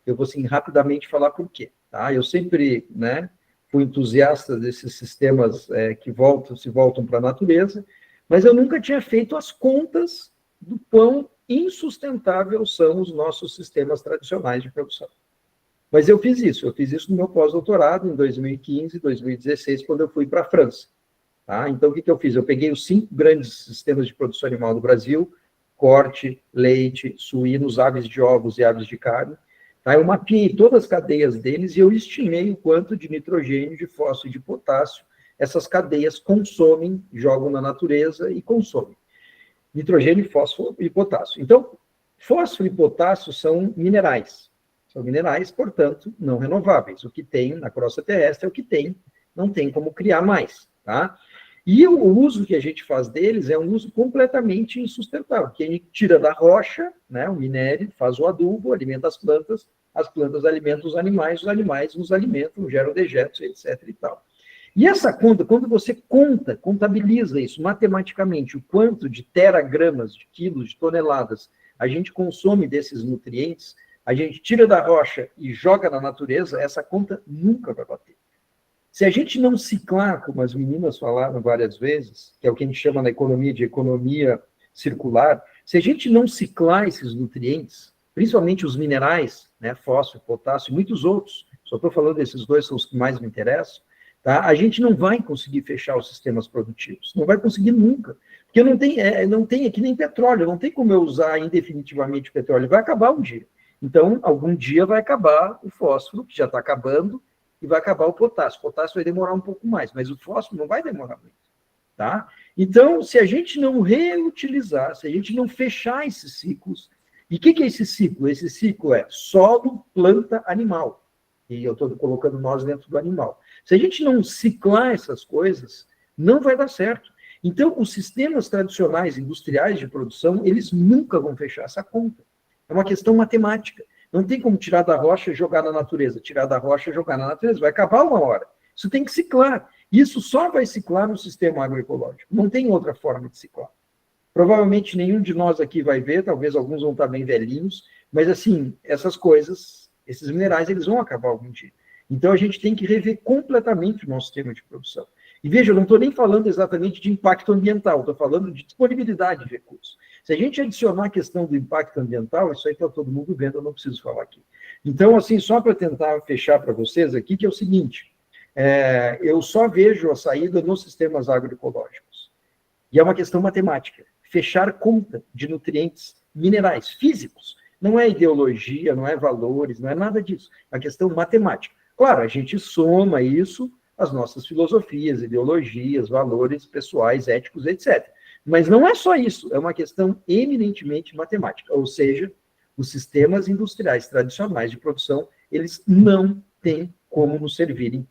Eu vou, assim, rapidamente falar por quê. Tá? Eu sempre, né, fui entusiasta desses sistemas que se voltam para a natureza, mas eu nunca tinha feito as contas do quão insustentável são os nossos sistemas tradicionais de produção. Mas eu fiz isso no meu pós-doutorado em 2015, 2016, quando eu fui para a França. Tá? Então, o que eu fiz? Eu peguei os 5 grandes sistemas de produção animal do Brasil, corte, leite, suínos, aves de ovos e aves de carne. Tá? Eu mapeei todas as cadeias deles e eu estimei o quanto de nitrogênio, de fósforo e de potássio essas cadeias consomem, jogam na natureza e consomem. Nitrogênio, fósforo e potássio. Então, fósforo e potássio são minerais. São minerais, portanto, não renováveis. O que tem na crosta terrestre é o que tem, não tem como criar mais. Tá? E o uso que a gente faz deles é um uso completamente insustentável, que a gente tira da rocha, né, o minério, faz o adubo, alimenta as plantas alimentam os animais nos alimentam, geram dejetos, etc. e tal. E essa conta, quando você contabiliza isso matematicamente, o quanto de teragramas, de quilos, de toneladas a gente consome desses nutrientes, a gente tira da rocha e joga na natureza, essa conta nunca vai bater. Se a gente não ciclar, como as meninas falaram várias vezes, que é o que a gente chama na economia de economia circular, se a gente não ciclar esses nutrientes, principalmente os minerais, né, fósforo, potássio e muitos outros, só estou falando desses dois, são os que mais me interessam, tá? A gente não vai conseguir fechar os sistemas produtivos, não vai conseguir nunca, porque não tem aqui nem petróleo, não tem como eu usar indefinitivamente o petróleo, vai acabar um dia. Então, algum dia vai acabar o fósforo, que já está acabando, e vai acabar o potássio. O potássio vai demorar um pouco mais, mas o fósforo não vai demorar muito. Tá? Então, se a gente não reutilizar, se a gente não fechar esses ciclos, e o que é esse ciclo? Esse ciclo é solo, planta, animal. E eu estou colocando nós dentro do animal. Se a gente não ciclar essas coisas, não vai dar certo. Então, os sistemas tradicionais industriais de produção, eles nunca vão fechar essa conta. É uma questão matemática. Não tem como tirar da rocha e jogar na natureza. Tirar da rocha e jogar na natureza. Vai acabar uma hora. Isso tem que ciclar. Isso só vai ciclar no sistema agroecológico. Não tem outra forma de ciclar. Provavelmente nenhum de nós aqui vai ver, talvez alguns vão estar bem velhinhos, mas assim, essas coisas, esses minerais, eles vão acabar algum dia. Então a gente tem que rever completamente o nosso sistema de produção. E veja, eu não estou nem falando exatamente de impacto ambiental, estou falando de disponibilidade de recursos. Se a gente adicionar a questão do impacto ambiental, isso aí está todo mundo vendo, eu não preciso falar aqui. Então, assim, só para tentar fechar para vocês aqui, que é o seguinte, eu só vejo a saída nos sistemas agroecológicos. E é uma questão matemática. Fechar conta de nutrientes minerais, físicos. Não é ideologia, não é valores, não é nada disso. É uma questão matemática. Claro, a gente soma isso às nossas filosofias, ideologias, valores pessoais, éticos, etc. Mas não é só isso, é uma questão eminentemente matemática. Ou seja, os sistemas industriais tradicionais de produção, eles não têm como nos servirem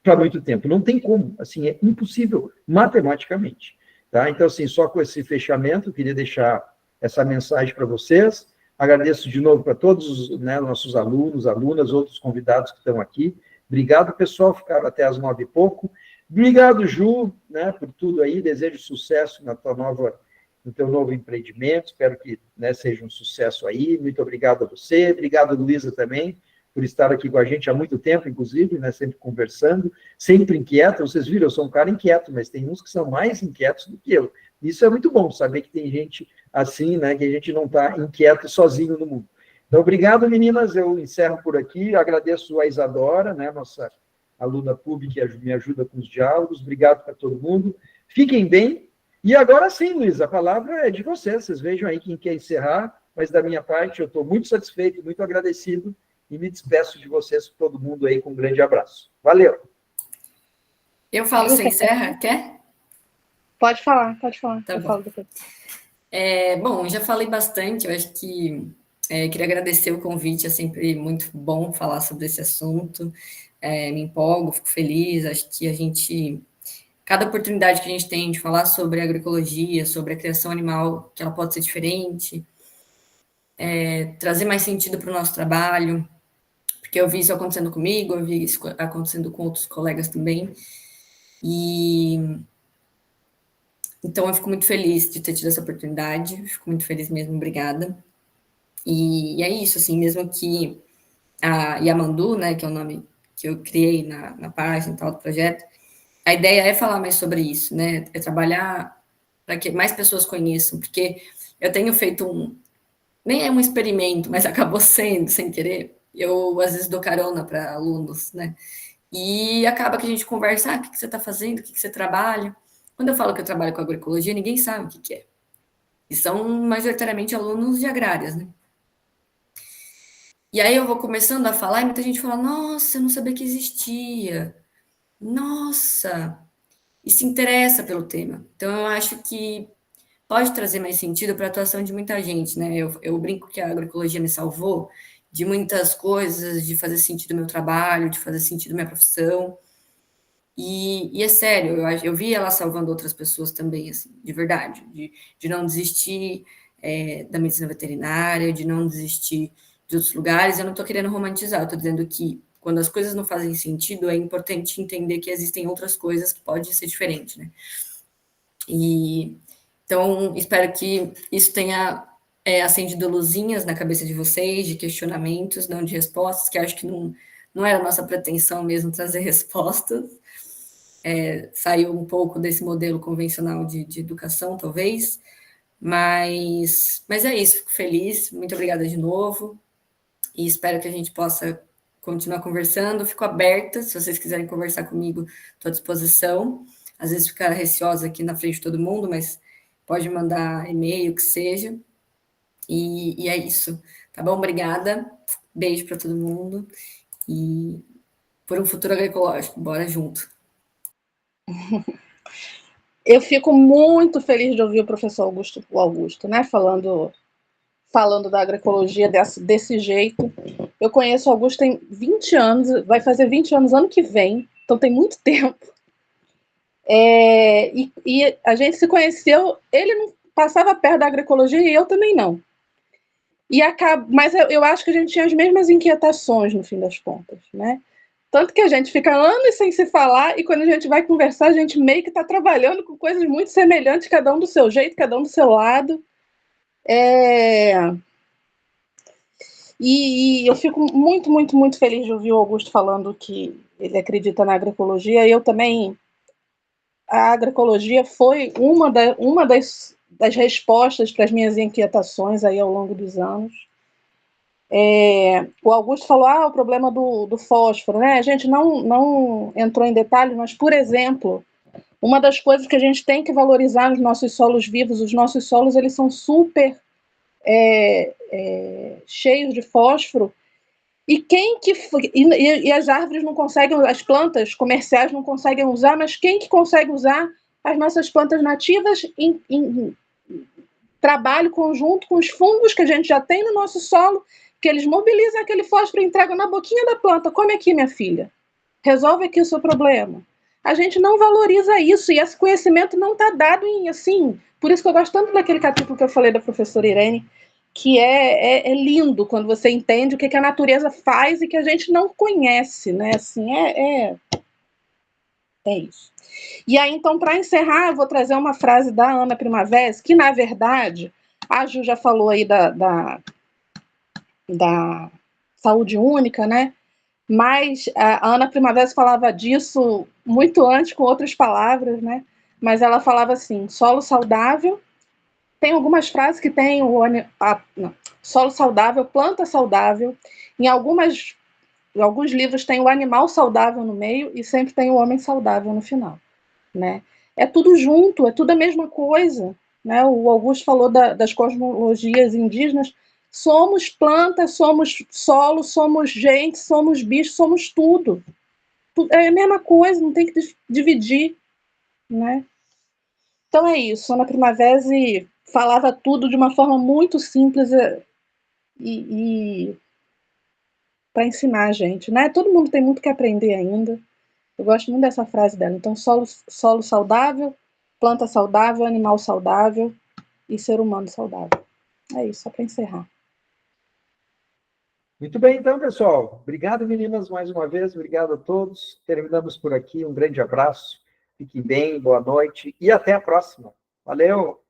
para muito tempo. Não tem como, assim, é impossível matematicamente. Tá? Então, assim, só com esse fechamento, queria deixar essa mensagem para vocês. Agradeço de novo para todos os nossos alunos, alunas, outros convidados que estão aqui. Obrigado, pessoal, ficaram até as 9 e pouco. Obrigado, Ju, por tudo aí. Desejo sucesso no teu novo empreendimento. Espero que seja um sucesso aí. Muito obrigado a você. Obrigado, Luísa, também, por estar aqui com a gente há muito tempo, inclusive, sempre conversando, sempre inquieta. Vocês viram, eu sou um cara inquieto, mas tem uns que são mais inquietos do que eu. Isso é muito bom, saber que tem gente assim, que a gente não está inquieto sozinho no mundo. Então, obrigado, meninas. Eu encerro por aqui. Agradeço a Isadora, nossa aluna PUB, que me ajuda com os diálogos. Obrigado para todo mundo. Fiquem bem. E agora sim, Luiz, a palavra é de vocês. Vocês vejam aí quem quer encerrar, mas da minha parte, eu estou muito satisfeito, muito agradecido, e me despeço de vocês, todo mundo aí, com um grande abraço. Valeu!
Eu falo, você encerra? Quer?
Pode falar.
Tá
eu
bom.
falo depois.
Bom, já falei bastante, eu acho que queria agradecer o convite, é sempre muito bom falar sobre esse assunto, me empolgo, fico feliz, acho que a gente cada oportunidade que a gente tem de falar sobre agroecologia, sobre a criação animal, que ela pode ser diferente, trazer mais sentido para o nosso trabalho, porque eu vi isso acontecendo comigo, eu vi isso acontecendo com outros colegas também, e então eu fico muito feliz de ter tido essa oportunidade, fico muito feliz mesmo, obrigada. E é isso, assim, mesmo que a Yamandu, né, que é o nome que eu criei na página e tal do projeto, a ideia é falar mais sobre isso, né, é trabalhar para que mais pessoas conheçam, porque eu tenho feito nem é um experimento, mas acabou sendo, sem querer, eu às vezes dou carona para alunos, né, e acaba que a gente conversa, o que você está fazendo, o que você trabalha. Quando eu falo que eu trabalho com agroecologia, ninguém sabe o que é. E são majoritariamente alunos de agrárias, né? E aí eu vou começando a falar e muita gente fala, nossa, eu não sabia que existia. Nossa, e se interessa pelo tema. Então eu acho que pode trazer mais sentido para a atuação de muita gente, né? Eu brinco que a agroecologia me salvou de muitas coisas, de fazer sentido o meu trabalho, de fazer sentido a minha profissão. E é sério, eu vi ela salvando outras pessoas também, assim, de verdade, de não desistir da medicina veterinária, de não desistir de outros lugares. Eu não estou querendo romantizar, eu estou dizendo que quando as coisas não fazem sentido, é importante entender que existem outras coisas que podem ser diferentes, né? E então espero que isso tenha acendido luzinhas na cabeça de vocês, de questionamentos, não de respostas, que acho que não era a nossa pretensão mesmo trazer respostas. Saiu um pouco desse modelo convencional de educação, talvez, mas é isso, fico feliz, muito obrigada de novo, e espero que a gente possa continuar conversando, fico aberta, se vocês quiserem conversar comigo, estou à disposição, às vezes fica receosa aqui na frente de todo mundo, mas pode mandar e-mail, que seja, e é isso, tá bom? Obrigada, beijo para todo mundo, e por um futuro agroecológico, bora junto.
Eu fico muito feliz de ouvir o professor Augusto, né, falando da agroecologia desse jeito. Eu conheço o Augusto tem 20 anos, vai fazer 20 anos ano que vem, então tem muito tempo. E a gente se conheceu, ele não passava perto da agroecologia e eu também não. Mas eu acho que a gente tinha as mesmas inquietações, no fim das contas, né? Tanto que a gente fica anos sem se falar e quando a gente vai conversar, a gente meio que está trabalhando com coisas muito semelhantes, cada um do seu jeito, cada um do seu lado. E eu fico muito, muito, muito feliz de ouvir o Augusto falando que ele acredita na agroecologia. Eu também. A agroecologia foi uma das respostas para as minhas inquietações aí ao longo dos anos. O Augusto falou, o problema do fósforo, né? A gente não entrou em detalhes, mas, por exemplo, uma das coisas que a gente tem que valorizar nos nossos solos vivos, os nossos solos, eles são super cheios de fósforo, e as árvores não conseguem, as plantas comerciais não conseguem usar, mas quem que consegue usar as nossas plantas nativas em trabalho conjunto com os fungos que a gente já tem no nosso solo, que eles mobilizam aquele fósforo e entregam na boquinha da planta. Come aqui, minha filha. Resolve aqui o seu problema. A gente não valoriza isso, e esse conhecimento não está dado assim. Por isso que eu gosto tanto daquele capítulo que eu falei da professora Irene, que é lindo quando você entende o que a natureza faz e que a gente não conhece, né? Assim, é isso. E aí, então, para encerrar, eu vou trazer uma frase da Ana Primavera, que, na verdade, a Ju já falou aí da saúde única, né? Mas a Ana Primavera falava disso muito antes, com outras palavras, né? Mas ela falava assim, solo saudável, tem algumas frases que tem solo saudável, planta saudável, em alguns livros tem o animal saudável no meio e sempre tem o homem saudável no final, né? É tudo junto, é tudo a mesma coisa, né? O Augusto falou das cosmologias indígenas, somos plantas, somos solo, somos gente, somos bicho, somos tudo. É a mesma coisa, não tem que dividir, né? Então é isso, Ana Primavera falava tudo de uma forma muito simples e para ensinar a gente, né? Todo mundo tem muito que aprender ainda, Eu gosto muito dessa frase dela. Então, solo saudável, planta saudável, animal saudável e ser humano saudável. É isso, só para encerrar.
Muito bem, então, pessoal. Obrigado, meninas, mais uma vez. Obrigado a todos. Terminamos por aqui. Um grande abraço. Fiquem bem, boa noite e até a próxima. Valeu!